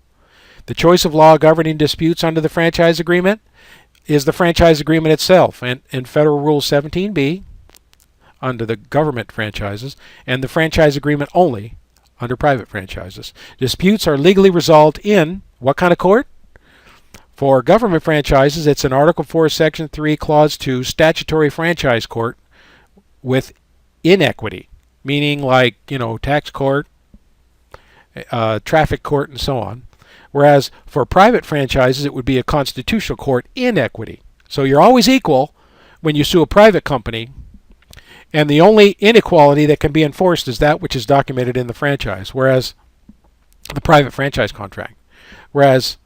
The choice of law governing disputes under the franchise agreement is the franchise agreement itself, and in Federal Rule 17b, under the government franchises, and the franchise agreement only under private franchises. Disputes are legally resolved in what kind of court? For government franchises, it's in Article 4, Section 3, Clause 2, statutory franchise court with inequity, meaning like, tax court, traffic court, and so on. Whereas for private franchises, it would be a constitutional court in equity. So you're always equal when you sue a private company, And the only inequality that can be enforced is that which is documented in the franchise, whereas the private franchise contract. Whereas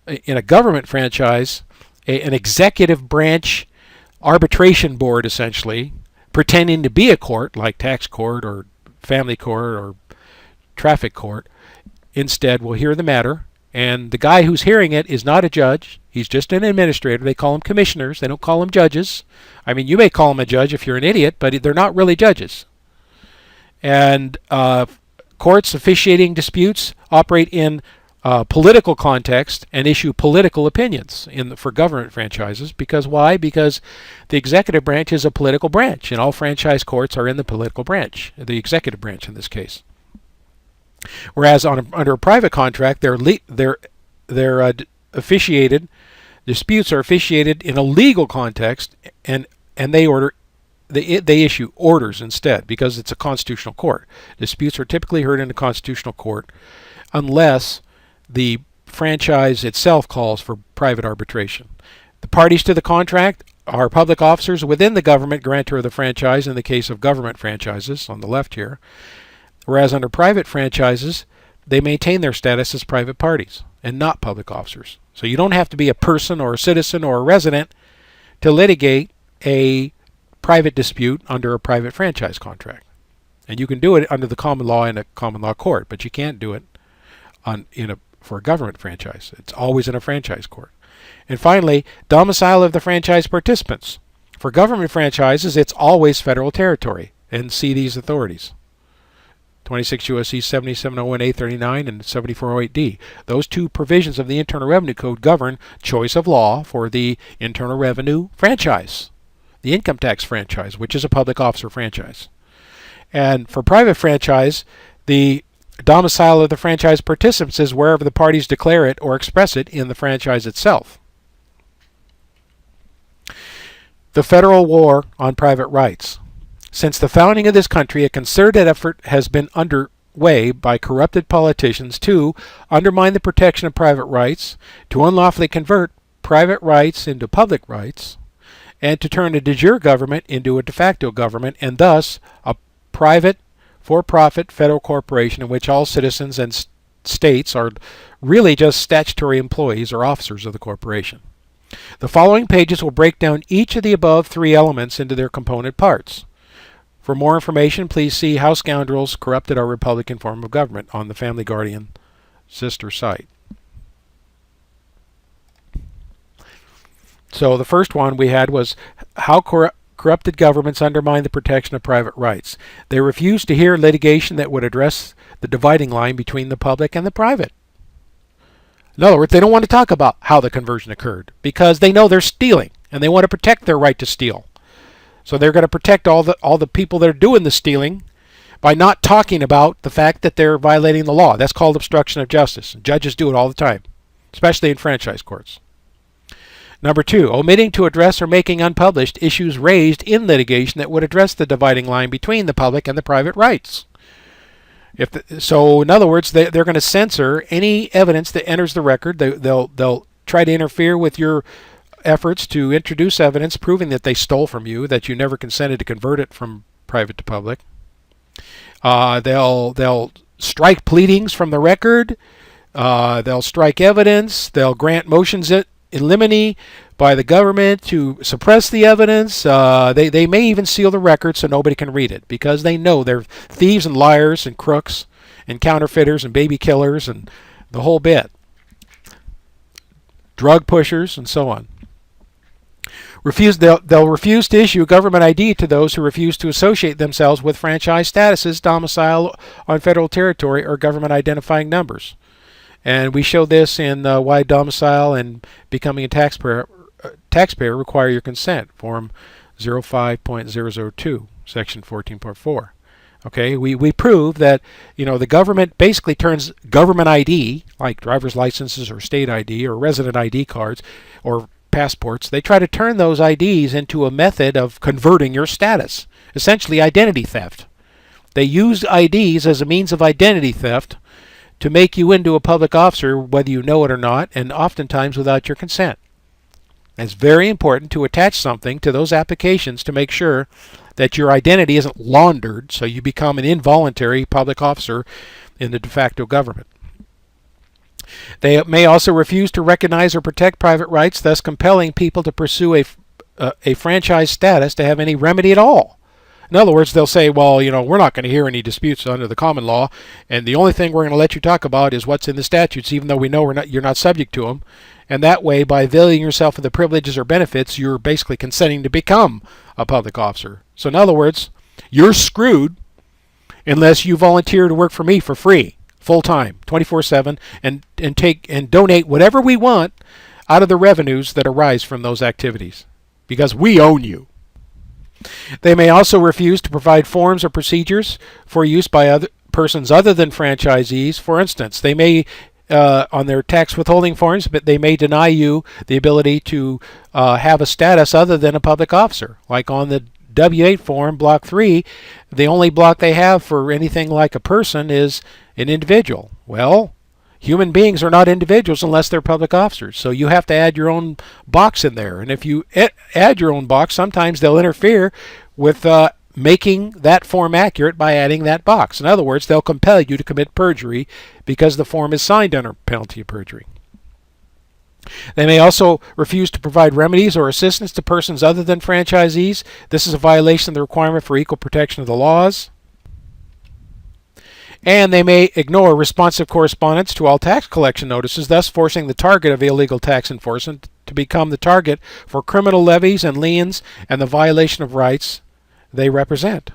in a government franchise, an executive branch arbitration board, essentially, pretending to be a court, like tax court or family court or traffic court, instead will hear the matter. And the guy who's hearing it is not a judge. He's just an administrator. They call them commissioners. They don't call them judges. I mean, you may call them a judge if you're an idiot, but they're not really judges. And courts officiating disputes operate in political context and issue political opinions for government franchises. Because why? Because the executive branch is a political branch, and all franchise courts are in the political branch, the executive branch in this case. Whereas under a private contract, they're officiated, disputes are officiated in a legal context, and they issue orders instead, because it's a constitutional court. Disputes are typically heard in a constitutional court unless the franchise itself calls for private arbitration. The parties to the contract are public officers within the government grantor of the franchise in the case of government franchises on the left here. Whereas under private franchises, they maintain their status as private parties and not public officers. So you don't have to be a person or a citizen or a resident to litigate a private dispute under a private franchise contract. And you can do it under the common law in a common law court, but you can't do it for a government franchise. It's always in a franchise court. And finally, domicile of the franchise participants. For government franchises, it's always federal territory, and see these authorities. 26 U.S.C. 7701A39 and 7408D. Those two provisions of the Internal Revenue Code govern choice of law for the Internal Revenue franchise, the income tax franchise, which is a public officer franchise. And for private franchise, the domicile of the franchise participants is wherever the parties declare it or express it in the franchise itself. The federal war on private rights. Since the founding of this country, a concerted effort has been underway by corrupted politicians to undermine the protection of private rights, to unlawfully convert private rights into public rights, and to turn a de jure government into a de facto government, and thus a private, for-profit federal corporation in which all citizens and states are really just statutory employees or officers of the corporation. The following pages will break down each of the above three elements into their component parts. For more information, please see How Scoundrels Corrupted Our Republican Form of Government on the Family Guardian sister site. So the first one we had was how corrupted governments undermine the protection of private rights. They refused to hear litigation that would address the dividing line between the public and the private. In other words, they don't want to talk about how the conversion occurred because they know they're stealing and they want to protect their right to steal. So they're going to protect all the people that are doing the stealing by not talking about the fact that they're violating the law. That's called obstruction of justice. Judges do it all the time, especially in franchise courts. Number two, omitting to address or making unpublished issues raised in litigation that would address the dividing line between the public and the private rights. So in other words, they're going to censor any evidence that enters the record. They'll try to interfere with your efforts to introduce evidence proving that they stole from you, that you never consented to convert it from private to public. They'll strike pleadings from the record. They'll strike evidence. They'll grant motions in limine by the government to suppress the evidence. They may even seal the record so nobody can read it because they know they're thieves and liars and crooks and counterfeiters and baby killers and the whole bit. Drug pushers and so on. They'll refuse to issue a government ID to those who refuse to associate themselves with franchise statuses, domicile on federal territory, or government identifying numbers. And we show this in why domicile and becoming a taxpayer require your consent, Form 05.002, Section 14.4. Okay, we prove that the government basically turns government ID, like driver's licenses or state ID or resident ID cards or passports, they try to turn those IDs into a method of converting your status, essentially identity theft. They use IDs as a means of identity theft to make you into a public officer whether you know it or not, and oftentimes without your consent. It's very important to attach something to those applications to make sure that your identity isn't laundered so you become an involuntary public officer in the de facto government. They may also refuse to recognize or protect private rights, thus compelling people to pursue a franchise status to have any remedy at all. In other words, they'll say, well, we're not going to hear any disputes under the common law, and the only thing we're going to let you talk about is what's in the statutes, even though we know you're not subject to them. And that way, by availing yourself of the privileges or benefits, you're basically consenting to become a public officer. So in other words, you're screwed unless you volunteer to work for me for free, full-time, 24/7, and donate whatever we want out of the revenues that arise from those activities, because we own you. They may also refuse to provide forms or procedures for use by other persons other than franchisees. For instance, they may, on their tax withholding forms, but they may deny you the ability to have a status other than a public officer. Like on the W-8 form, Block 3, the only block they have for anything like a person is an individual. Well, human beings are not individuals unless they're public officers. So you have to add your own box in there. And if you add your own box, sometimes they'll interfere with making that form accurate by adding that box. In other words, they'll compel you to commit perjury because the form is signed under penalty of perjury. They may also refuse to provide remedies or assistance to persons other than franchisees. This is a violation of the requirement for equal protection of the laws. And they may ignore responsive correspondence to all tax collection notices, thus forcing the target of illegal tax enforcement to become the target for criminal levies and liens and the violation of rights they represent.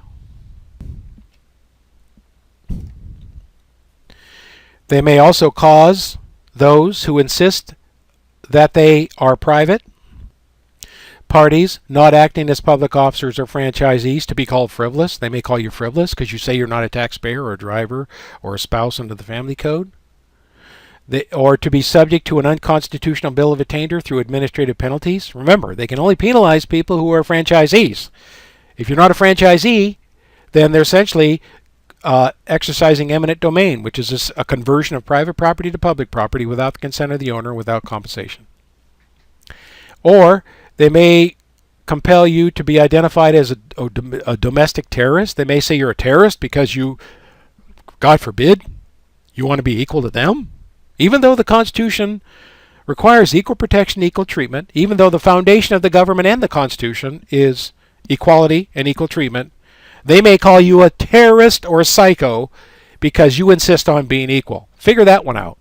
They may also cause those who insist that they are private parties not acting as public officers or franchisees to be called frivolous. They may call you frivolous because you say you're not a taxpayer or a driver or a spouse under the family code. Or to be subject to an unconstitutional bill of attainder through administrative penalties. Remember, they can only penalize people who are franchisees. If you're not a franchisee, then they're essentially exercising eminent domain, which is a conversion of private property to public property without the consent of the owner, without compensation. Or they may compel you to be identified as a domestic terrorist. They may say you're a terrorist because you, God forbid, you want to be equal to them. Even though the Constitution requires equal protection, equal treatment, even though the foundation of the government and the Constitution is equality and equal treatment, they may call you a terrorist or a psycho because you insist on being equal. Figure that one out.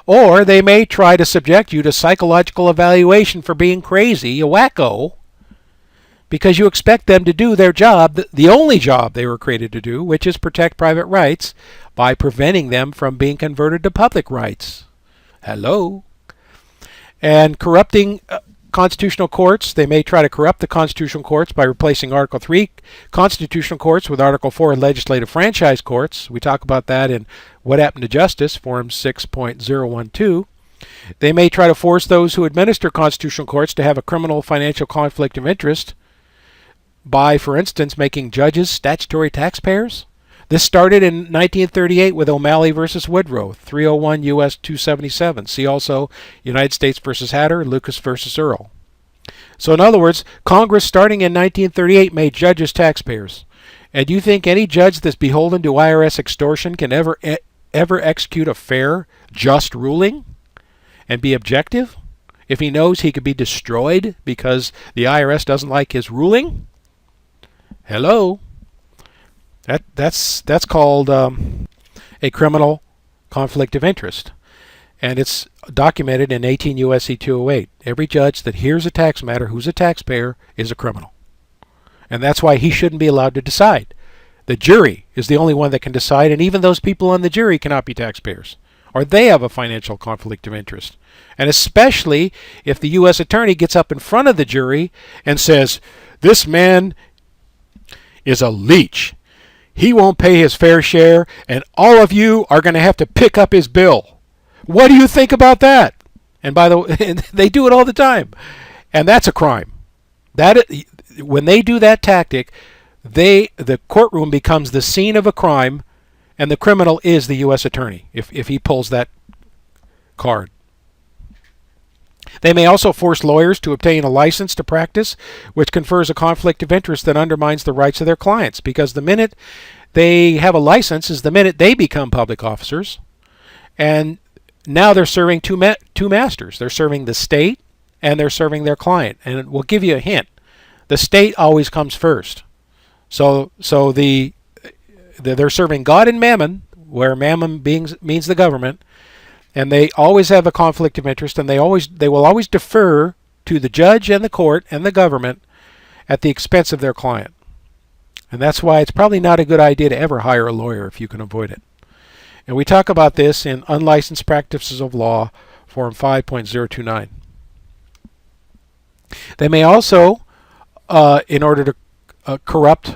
Or they may try to subject you to psychological evaluation for being crazy, a wacko, because you expect them to do their job, the only job they were created to do, which is protect private rights by preventing them from being converted to public rights. Hello? And corrupting constitutional courts. They may try to corrupt the constitutional courts by replacing Article 3 constitutional courts with Article 4 legislative franchise courts. We talk about that in What Happened to Justice, Form 6.012. They may try to force those who administer constitutional courts to have a criminal financial conflict of interest by, for instance, making judges statutory taxpayers. This started in 1938 with O'Malley versus Woodrow, 301 U.S. 277. See also United States versus Hatter, Lucas versus Earl. So in other words, Congress starting in 1938 made judges taxpayers. And do you think any judge that's beholden to IRS extortion can ever execute a fair, just ruling and be objective if he knows he could be destroyed because the IRS doesn't like his ruling? Hello? That's called a criminal conflict of interest. And it's documented in 18 U.S.C. 208. Every judge that hears a tax matter who's a taxpayer is a criminal. And that's why he shouldn't be allowed to decide. The jury is the only one that can decide, and even those people on the jury cannot be taxpayers, or they have a financial conflict of interest. And especially if the U.S. attorney gets up in front of the jury and says, this man is a leech. He won't pay his fair share, and all of you are going to have to pick up his bill. What do you think about that? And by the way, they do it all the time. And that's a crime. When they do that tactic, the courtroom becomes the scene of a crime, and the criminal is the U.S. attorney if he pulls that card. They may also force lawyers to obtain a license to practice, which confers a conflict of interest that undermines the rights of their clients, because the minute they have a license is the minute they become public officers. And now they're serving two masters. They're serving the state and they're serving their client. And we'll give you a hint. The state always comes first. So they're serving God and Mammon, where Mammon means the government, and they always have a conflict of interest, and they will always defer to the judge and the court and the government at the expense of their client. And that's why it's probably not a good idea to ever hire a lawyer if you can avoid it. And we talk about this in Unlicensed Practices of Law, Form 5.029. They may also, in order to corrupt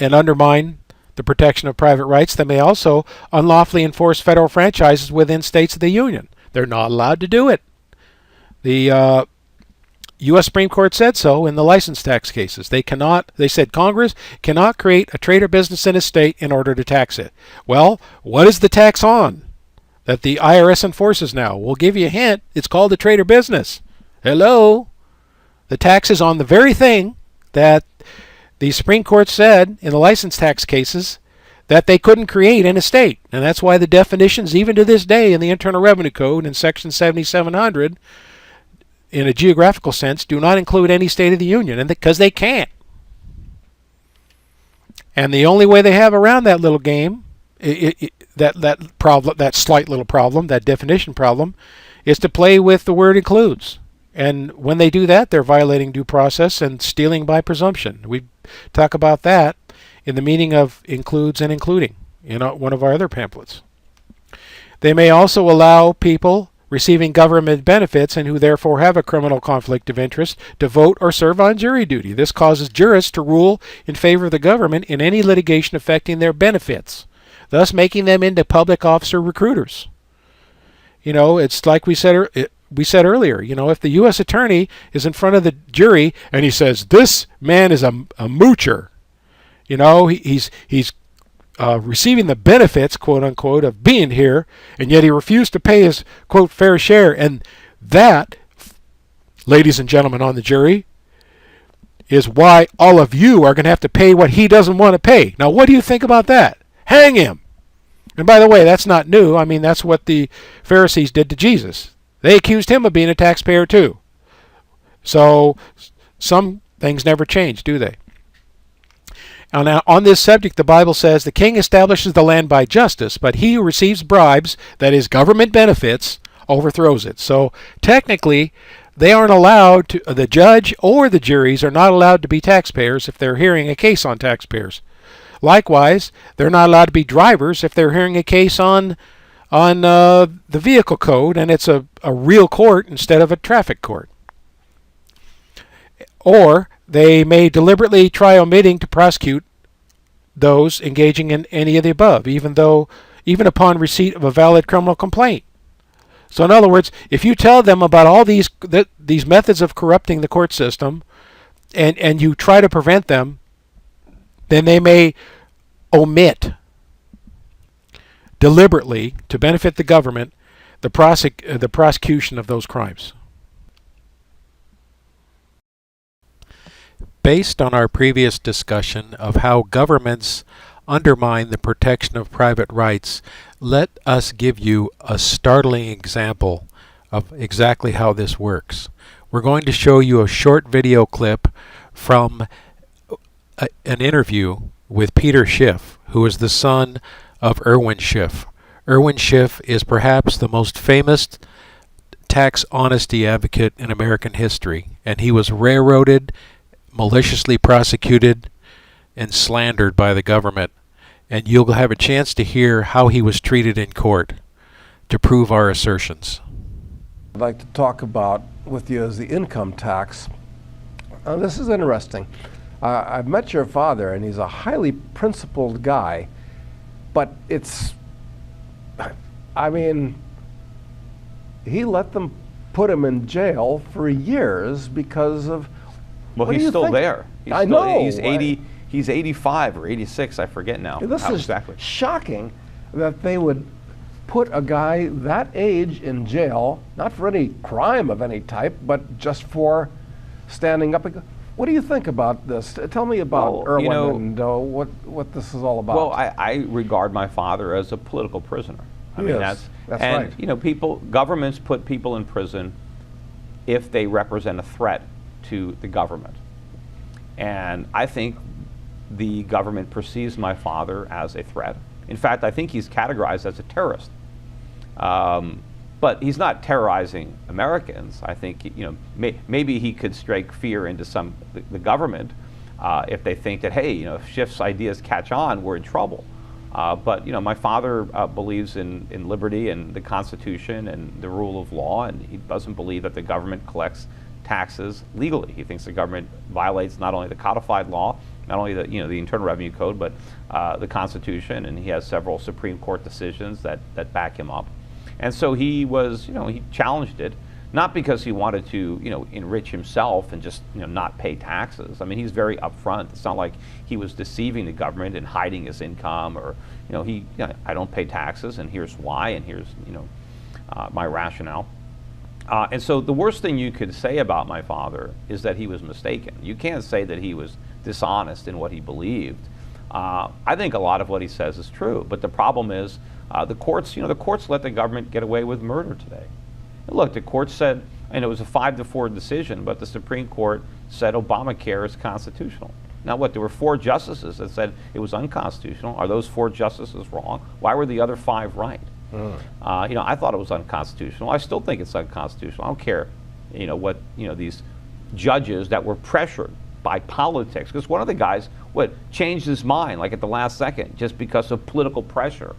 and undermine the protection of private rights, they may also unlawfully enforce federal franchises within states of the Union. They're not allowed to do it. The U.S. Supreme Court said so in the license tax cases. They said Congress cannot create a trade or business in a state in order to tax it. Well, what is the tax on that the IRS enforces now? We'll give you a hint. It's called a trade or business. Hello? The tax is on the very thing that the Supreme Court said in the license tax cases that they couldn't create in a state. And that's why the definitions, even to this day in the Internal Revenue Code in Section 7700, in a geographical sense, do not include any state of the Union, and because they can't. And the only way they have around that little game, that slight little problem, that definition problem, is to play with the word includes. And when they do that, they're violating due process and stealing by presumption. We talk about that in the meaning of includes and including in one of our other pamphlets. They may also allow people receiving government benefits and who therefore have a criminal conflict of interest to vote or serve on jury duty. This causes jurists to rule in favor of the government in any litigation affecting their benefits, thus making them into public officer recruiters. It's like we said earlier, if the U.S. attorney is in front of the jury and he says, this man is a moocher, he's receiving the benefits, quote unquote, of being here, and yet he refused to pay his, quote, fair share. And that, ladies and gentlemen on the jury, is why all of you are going to have to pay what he doesn't want to pay. Now, what do you think about that? Hang him. And by the way, that's not new. I mean, that's what the Pharisees did to Jesus. They accused him of being a taxpayer too. So some things never change, do they? Now, on this subject, the Bible says, the king establishes the land by justice, but he who receives bribes, that is government benefits, overthrows it. So technically, they aren't allowed to, the judge or the juries are not allowed to be taxpayers if they're hearing a case on taxpayers. Likewise, they're not allowed to be drivers if they're hearing a case on the vehicle code and it's a real court instead of a traffic court. Or they may deliberately try omitting to prosecute those engaging in any of the above, even upon receipt of a valid criminal complaint. So in other words, if you tell them about all these methods of corrupting the court system and you try to prevent them, then they may omit deliberately to benefit the government the prosecution of those crimes. Based on our previous discussion of how governments undermine the protection of private rights, let us give you a startling example of exactly how this works. We're going to show you a short video clip from an interview with Peter Schiff, who is the son of Irwin Schiff. Irwin Schiff is perhaps the most famous tax honesty advocate in American history, and he was railroaded, maliciously prosecuted, and slandered by the government. And you'll have a chance to hear how he was treated in court to prove our assertions. I'd like to talk about with you is the income tax. This is interesting. I've met your father, and he's a highly principled guy, but he let them put him in jail for years because of. Well, he's still there. I know. He's 80. He's 85 or 86. I forget now. This is exactly shocking that they would put a guy that age in jail, not for any crime of any type, but just for standing up? What do you think about this? Tell me about Irwin and what this is all about. Well, I regard my father as a political prisoner. I mean, that's right. You know, governments put people in prison if they represent a threat to the government. And I think the government perceives my father as a threat. In fact, I think he's categorized as a terrorist. But he's not terrorizing Americans. I think, you know, maybe he could strike fear into the government if they think that, hey, you know, if Schiff's ideas catch on, we're in trouble. But, you know, my father believes in liberty and the Constitution and the rule of law, and he doesn't believe that the government collects taxes legally. He thinks the government violates not only the codified law, not only the, you know, the Internal Revenue Code, but the Constitution, and he has several Supreme Court decisions that back him up. And so he was, you know, he challenged it, not because he wanted to, you know, enrich himself and just, you know, not pay taxes. I mean, he's very upfront. It's not like he was deceiving the government and hiding his income, or, you know, I don't pay taxes, and here's why, and here's, you know, my rationale. And so the worst thing you could say about my father is that he was mistaken. You can't say that he was dishonest in what he believed. I think a lot of what he says is true, but the problem is the courts, you know, the courts let the government get away with murder today. And look, the court said, and it was a 5-4 decision, but the Supreme Court said Obamacare is constitutional. Now what, there were 4 justices that said it was unconstitutional. Are those 4 justices wrong? Why were the other 5 right? You know, I thought it was unconstitutional. I still think it's unconstitutional. I don't care, you know, what, you know, these judges that were pressured by politics, because one of the guys, changed his mind like at the last second just because of political pressure.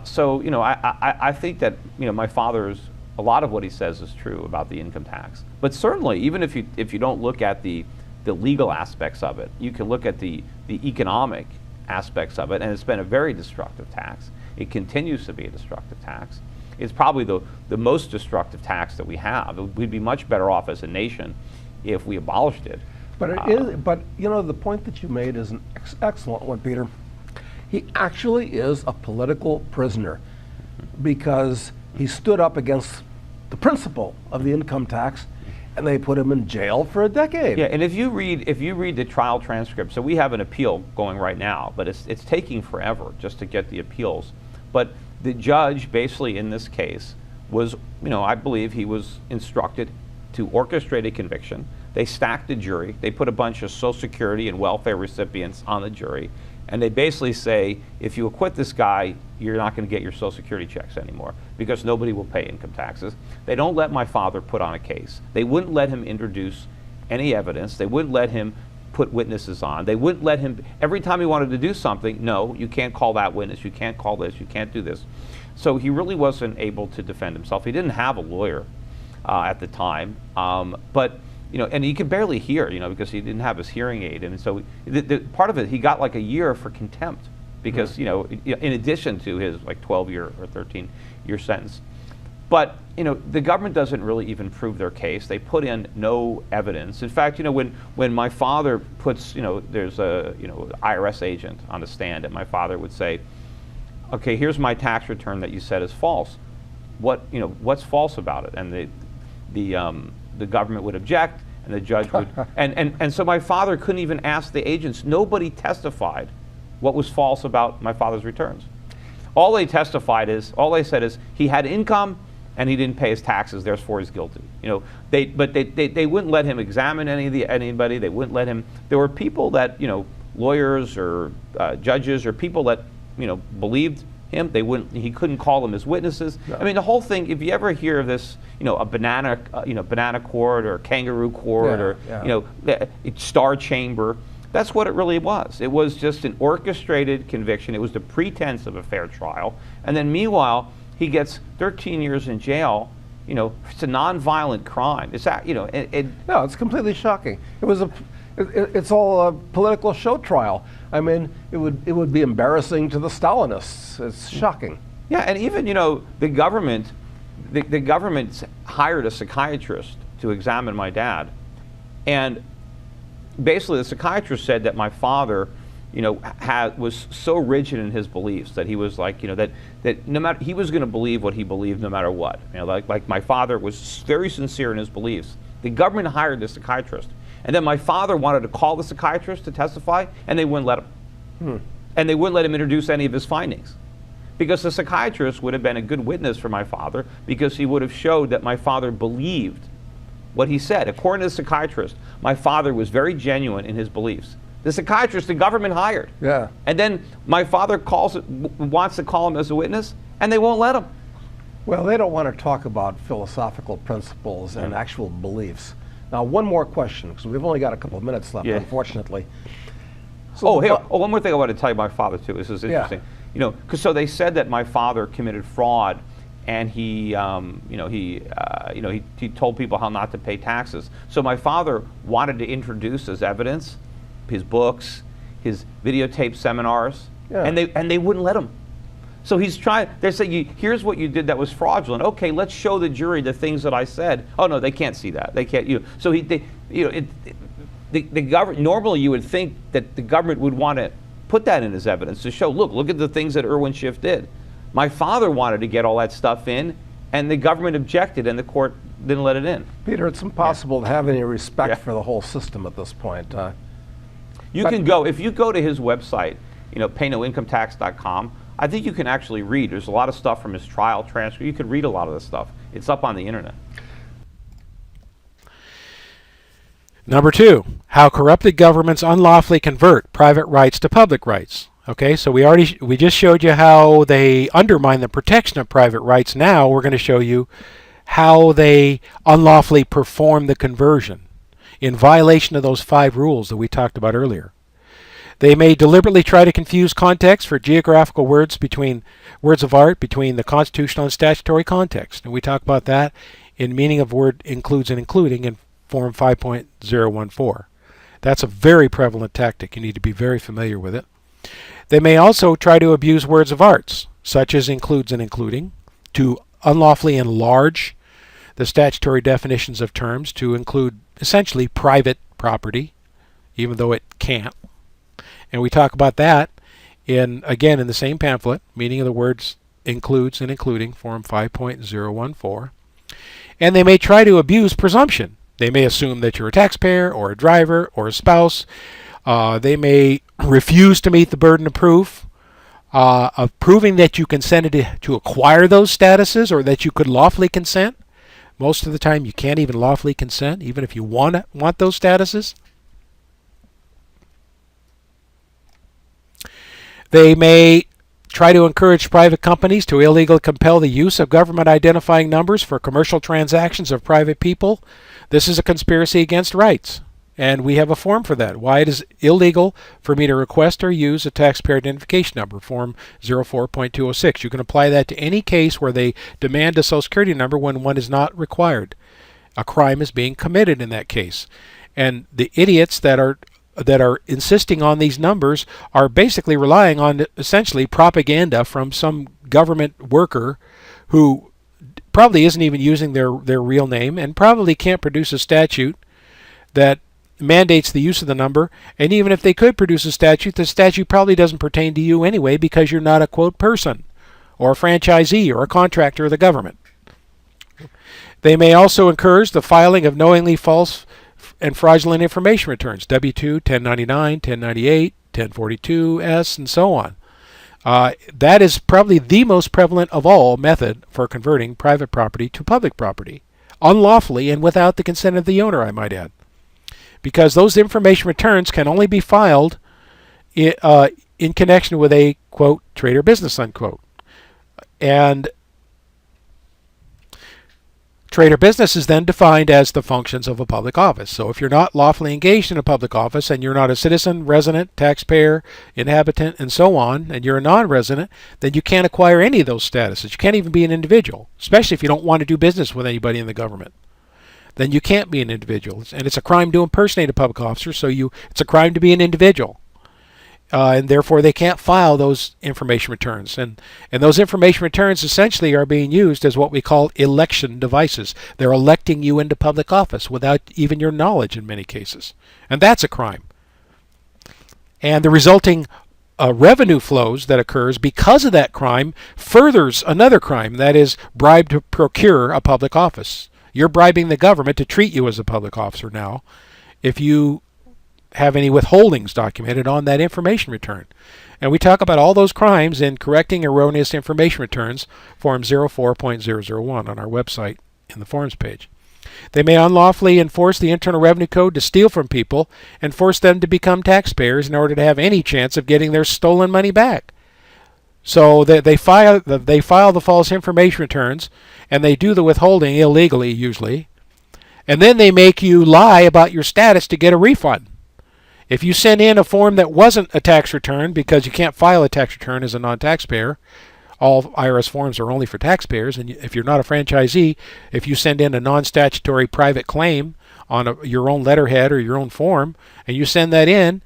So, you know, I think that, you know, my father's, a lot of what he says is true about the income tax. But certainly, even if you don't look at the legal aspects of it, you can look at the economic aspects of it, and it's been a very destructive tax. It continues to be a destructive tax. It's probably the most destructive tax that we have. We'd be much better off as a nation if we abolished it. But it is, but you know, the point that you made is an excellent one, Peter. He actually is a political prisoner because he stood up against the principle of the income tax, and they put him in jail for a decade. Yeah, and if you read the trial transcript, so we have an appeal going right now, but it's taking forever just to get the appeals. But the judge, basically in this case, was, you know, I believe he was instructed to orchestrate a conviction. They stacked the jury. They put a bunch of Social Security and welfare recipients on the jury, and they basically say, if you acquit this guy, you're not going to get your Social Security checks anymore because nobody will pay income taxes. They don't let my father put on a case. They wouldn't let him introduce any evidence. They wouldn't let him put witnesses on. They wouldn't let him, every time he wanted to do something, no, you can't call that witness, you can't call this, you can't do this. So he really wasn't able to defend himself. He didn't have a lawyer at the time, but, you know, and he could barely hear, you know, because he didn't have his hearing aid. And so part of it, he got like a year for contempt because, you know, in addition to his like 12-year or 13-year sentence. But, you know, the government doesn't really even prove their case. They put in no evidence. In fact, you know, when my father puts, you know, there's a, you know, IRS agent on the stand, and my father would say, okay, here's my tax return that you said is false. What, you know, what's false about it? And the government would object, and the judge would, and so my father couldn't even ask the agents. Nobody testified what was false about my father's returns. All they said is he had income and he didn't pay his taxes, therefore he's guilty. You know, but they wouldn't let him examine anybody. They wouldn't let him. There were people that, you know, lawyers or judges or people that, you know, believed him. He couldn't call them as witnesses. No. I mean, the whole thing. If you ever hear of this, you know, a banana court or kangaroo court you know, star chamber. That's what it really was. It was just an orchestrated conviction. It was the pretense of a fair trial. And then meanwhile, he gets 13 years in jail. You know, it's a nonviolent crime. It's that, you know, no, it's completely shocking. It's all a political show trial. I mean, it would be embarrassing to the Stalinists. It's shocking. Yeah, and even, you know, the government hired a psychiatrist to examine my dad, and basically the psychiatrist said that my father, was so rigid in his beliefs that he was like, that no matter, he was going to believe what he believed no matter what. Like my father was very sincere in his beliefs. The government hired the psychiatrist, and then my father wanted to call the psychiatrist to testify, and they wouldn't let him. And they wouldn't let him introduce any of his findings, because the psychiatrist would have been a good witness for my father, because he would have showed that my father believed what he said. According to the psychiatrist, my father was very genuine in his beliefs. The psychiatrist the government hired. Yeah. And then my father wants to call him as a witness, and they won't let him. Well, they don't want to talk about philosophical principles and actual beliefs. Now, one more question, because we've only got a couple of minutes left, unfortunately. So one more thing I want to tell you about my father, too. This is interesting. Because so they said that my father committed fraud, and he told people how not to pay taxes. So my father wanted to introduce as evidence his books, his videotape seminars, and they wouldn't let him. So he's trying. They say, "Here's what you did that was fraudulent. Okay, let's show the jury the things that I said." Oh no, they can't see that. They can't. So the government. Normally, you would think that the government would want to put that in as evidence to show. Look at the things that Irwin Schiff did. My father wanted to get all that stuff in, and the government objected, and the court didn't let it in. Peter, it's impossible to have any respect for the whole system at this point. You can go, if you go to his website, paynoincometax.com, I think you can actually read. There's a lot of stuff from his trial transcript. You could read a lot of this stuff. It's up on the internet. Number 2, how corrupted governments unlawfully convert private rights to public rights. Okay, so we just showed you how they undermine the protection of private rights. Now we're going to show you how they unlawfully perform the conversion in violation of those 5 rules that we talked about earlier. They may deliberately try to confuse context for geographical words of art between the constitutional and statutory context. And we talk about that in meaning of word includes and including in Form 5.014. That's a very prevalent tactic. You need to be very familiar with it. They may also try to abuse words of arts, such as includes and including, to unlawfully enlarge the statutory definitions of terms to include essentially private property, even though it can't. And we talk about that again in the same pamphlet, meaning of the words includes and including, Form 5.014. And they may try to abuse presumption. They may assume that you're a taxpayer or a driver or a spouse. They may refuse to meet the burden of proof, of proving that you consented to acquire those statuses or that you could lawfully consent. Most of the time you can't even lawfully consent, even if you want those statuses. They may try to encourage private companies to illegally compel the use of government identifying numbers for commercial transactions of private people. This is a conspiracy against rights, and we have a form for that. Why it is illegal for me to request or use a taxpayer identification number, Form 04.206. You can apply that to any case where they demand a Social Security number when one is not required. A crime is being committed in that case. And the idiots that are insisting on these numbers are basically relying on essentially propaganda from some government worker who probably isn't even using their real name and probably can't produce a statute that mandates the use of the number. And even if they could produce a statute, the statute probably doesn't pertain to you anyway because you're not a quote person or a franchisee or a contractor of the government. They may also encourage the filing of knowingly false and fraudulent information returns, W-2, 1099, 1098, 1042S, and so on. That is probably the most prevalent of all method for converting private property to public property, unlawfully and without the consent of the owner, I might add. Because those information returns can only be filed in connection with a, quote, trade or business, unquote. And trade or business is then defined as the functions of a public office. So if you're not lawfully engaged in a public office and you're not a citizen, resident, taxpayer, inhabitant, and so on, and you're a non-resident, then you can't acquire any of those statuses. You can't even be an individual, especially if you don't want to do business with anybody in the government. Then you can't be an individual. And it's a crime to impersonate a public officer, so it's a crime to be an individual. And therefore they can't file those information returns. And those information returns essentially are being used as what we call election devices. They're electing you into public office without even your knowledge in many cases. And that's a crime. And the resulting revenue flows that occurs because of that crime furthers another crime, that is, bribe to procure a public office. You're bribing the government to treat you as a public officer now if you have any withholdings documented on that information return. And we talk about all those crimes in Correcting Erroneous Information Returns, Form 04.001 on our website in the Forms page. They may unlawfully enforce the Internal Revenue Code to steal from people and force them to become taxpayers in order to have any chance of getting their stolen money back. So they file the false information returns, and they do the withholding illegally usually, and then they make you lie about your status to get a refund. If you send in a form that wasn't a tax return, because you can't file a tax return as a non-taxpayer, all IRS forms are only for taxpayers, and if you're not a franchisee, if you send in a non-statutory private claim on your own letterhead or your own form, and you send that in,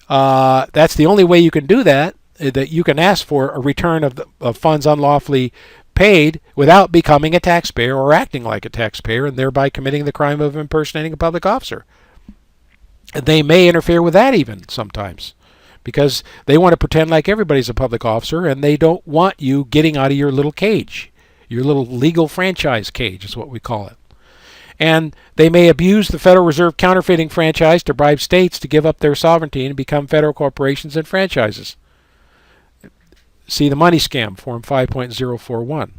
that's the only way you can do that you can ask for a return of funds unlawfully paid without becoming a taxpayer or acting like a taxpayer and thereby committing the crime of impersonating a public officer. They may interfere with that even sometimes, because they want to pretend like everybody's a public officer, and they don't want you getting out of your little cage. Your little legal franchise cage is what we call it. And they may abuse the Federal Reserve counterfeiting franchise to bribe states to give up their sovereignty and become federal corporations and franchises. See the money scam, Form 5.041.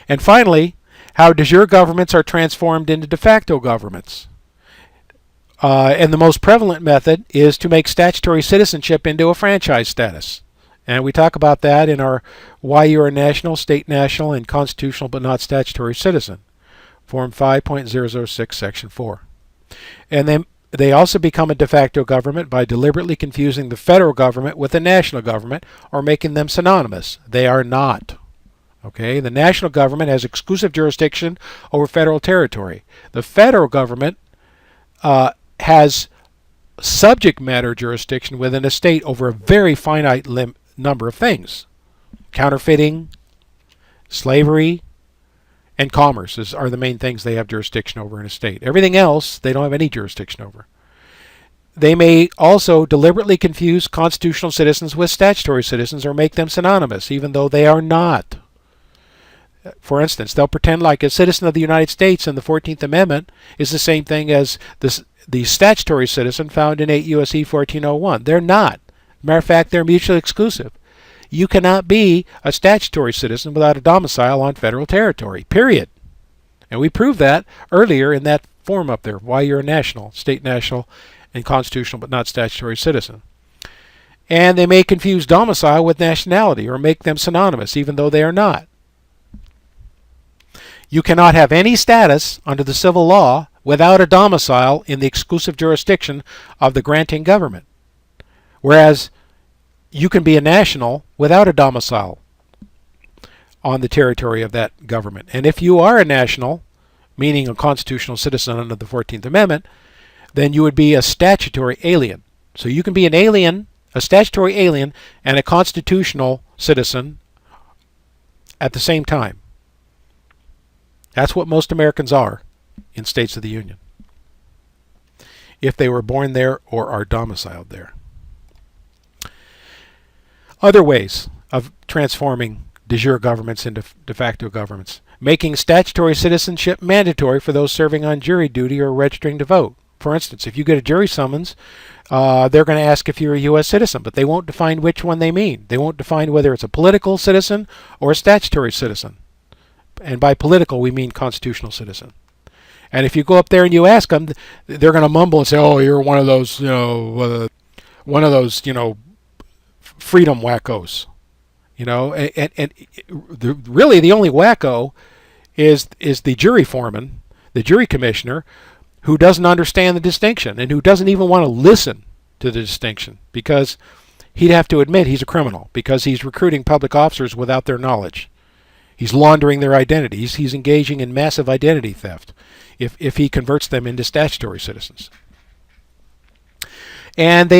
And finally, how de jure governments are transformed into de facto governments. And the most prevalent method is to make statutory citizenship into a franchise status. And we talk about that in our Why You're a National, State National, and Constitutional but Not Statutory Citizen, Form 5.006, Section 4. And they also become a de facto government by deliberately confusing the federal government with the national government or making them synonymous. They are not. Okay? The national government has exclusive jurisdiction over federal territory. The federal government has subject matter jurisdiction within a state over a very finite number of things. Counterfeiting, slavery, and commerce are the main things they have jurisdiction over in a state. Everything else they don't have any jurisdiction over. They may also deliberately confuse constitutional citizens with statutory citizens or make them synonymous, even though they are not. For instance, they'll pretend like a citizen of the United States in the 14th Amendment is the same thing as the statutory citizen found in 8 U.S.C. 1401. They're not. Matter of fact, they're mutually exclusive. You cannot be a statutory citizen without a domicile on federal territory, period. And we proved that earlier in that form up there, Why You're a National, State National, and Constitutional but Not Statutory Citizen. And they may confuse domicile with nationality or make them synonymous, even though they are not. You cannot have any status under the civil law without a domicile in the exclusive jurisdiction of the granting government, whereas you can be a national without a domicile on the territory of that government. And if you are a national, meaning a constitutional citizen under the 14th Amendment, then you would be a statutory alien. So you can be an alien, a statutory alien, and a constitutional citizen at the same time. That's what most Americans are in states of the Union, if they were born there or are domiciled there. Other ways of transforming de jure governments into de facto governments. Making statutory citizenship mandatory for those serving on jury duty or registering to vote. For instance, if you get a jury summons, they're going to ask if you're a U.S. citizen, but they won't define which one they mean. They won't define whether it's a political citizen or a statutory citizen. And by political, we mean constitutional citizen. And if you go up there and you ask them, they're going to mumble and say, "Oh, you're one of those, freedom wackos." And really the only wacko is the jury foreman, the jury commissioner, who doesn't understand the distinction and who doesn't even want to listen to the distinction, because he'd have to admit he's a criminal because he's recruiting public officers without their knowledge. He's laundering their identities. He's engaging in massive identity theft if he converts them into statutory citizens. And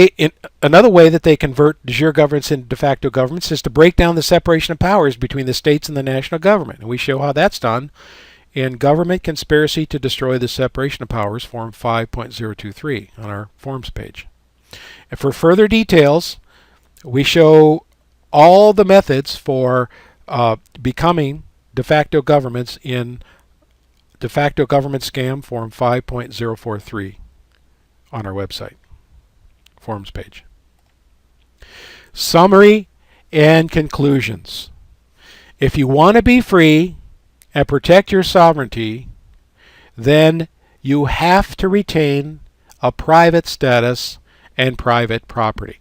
another way that they convert de jure governments into de facto governments is to break down the separation of powers between the states and the national government. And we show how that's done in Government Conspiracy to Destroy the Separation of Powers, Form 5.023 on our Forms page. And for further details, we show all the methods for becoming de facto governments in De Facto Government Scam Form 5.043 on our website, forms page. Summary and conclusions. If you want to be free and protect your sovereignty, then you have to retain a private status and private property.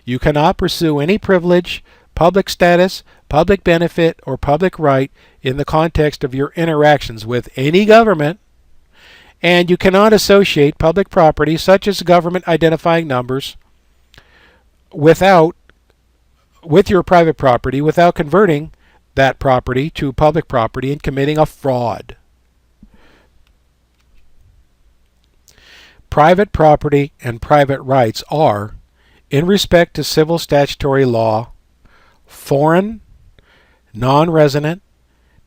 You cannot pursue any privilege, public status, public benefit, or public right in the context of your interactions with any government, and you cannot associate public property, such as government identifying numbers, with your private property without converting that property to public property and committing a fraud. Private property and private rights are, in respect to civil statutory law, foreign, non-resident,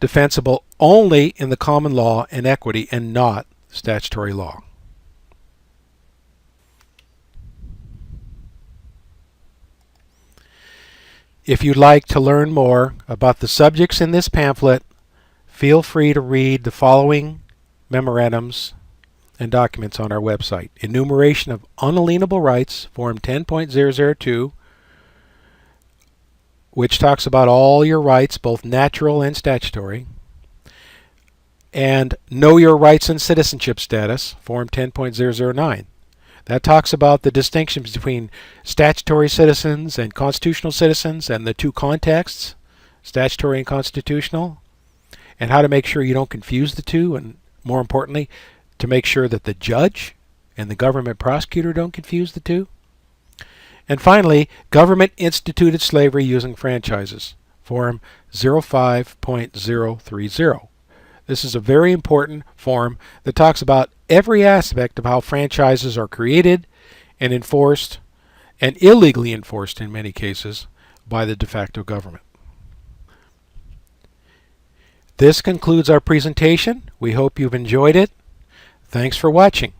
defensible only in the common law and equity and not statutory law. If you'd like to learn more about the subjects in this pamphlet, feel free to read the following memorandums and documents on our website. Enumeration of Unalienable Rights, Form 10.002, which talks about all your rights, both natural and statutory. And Know Your Rights and Citizenship Status, Form 10.009. That talks about the distinctions between statutory citizens and constitutional citizens and the two contexts, statutory and constitutional, and how to make sure you don't confuse the two, and more importantly, to make sure that the judge and the government prosecutor don't confuse the two. And finally, Government Instituted Slavery Using Franchises, Form 05.030. This is a very important form that talks about every aspect of how franchises are created and enforced, and illegally enforced in many cases, by the de facto government. This concludes our presentation. We hope you've enjoyed it. Thanks for watching.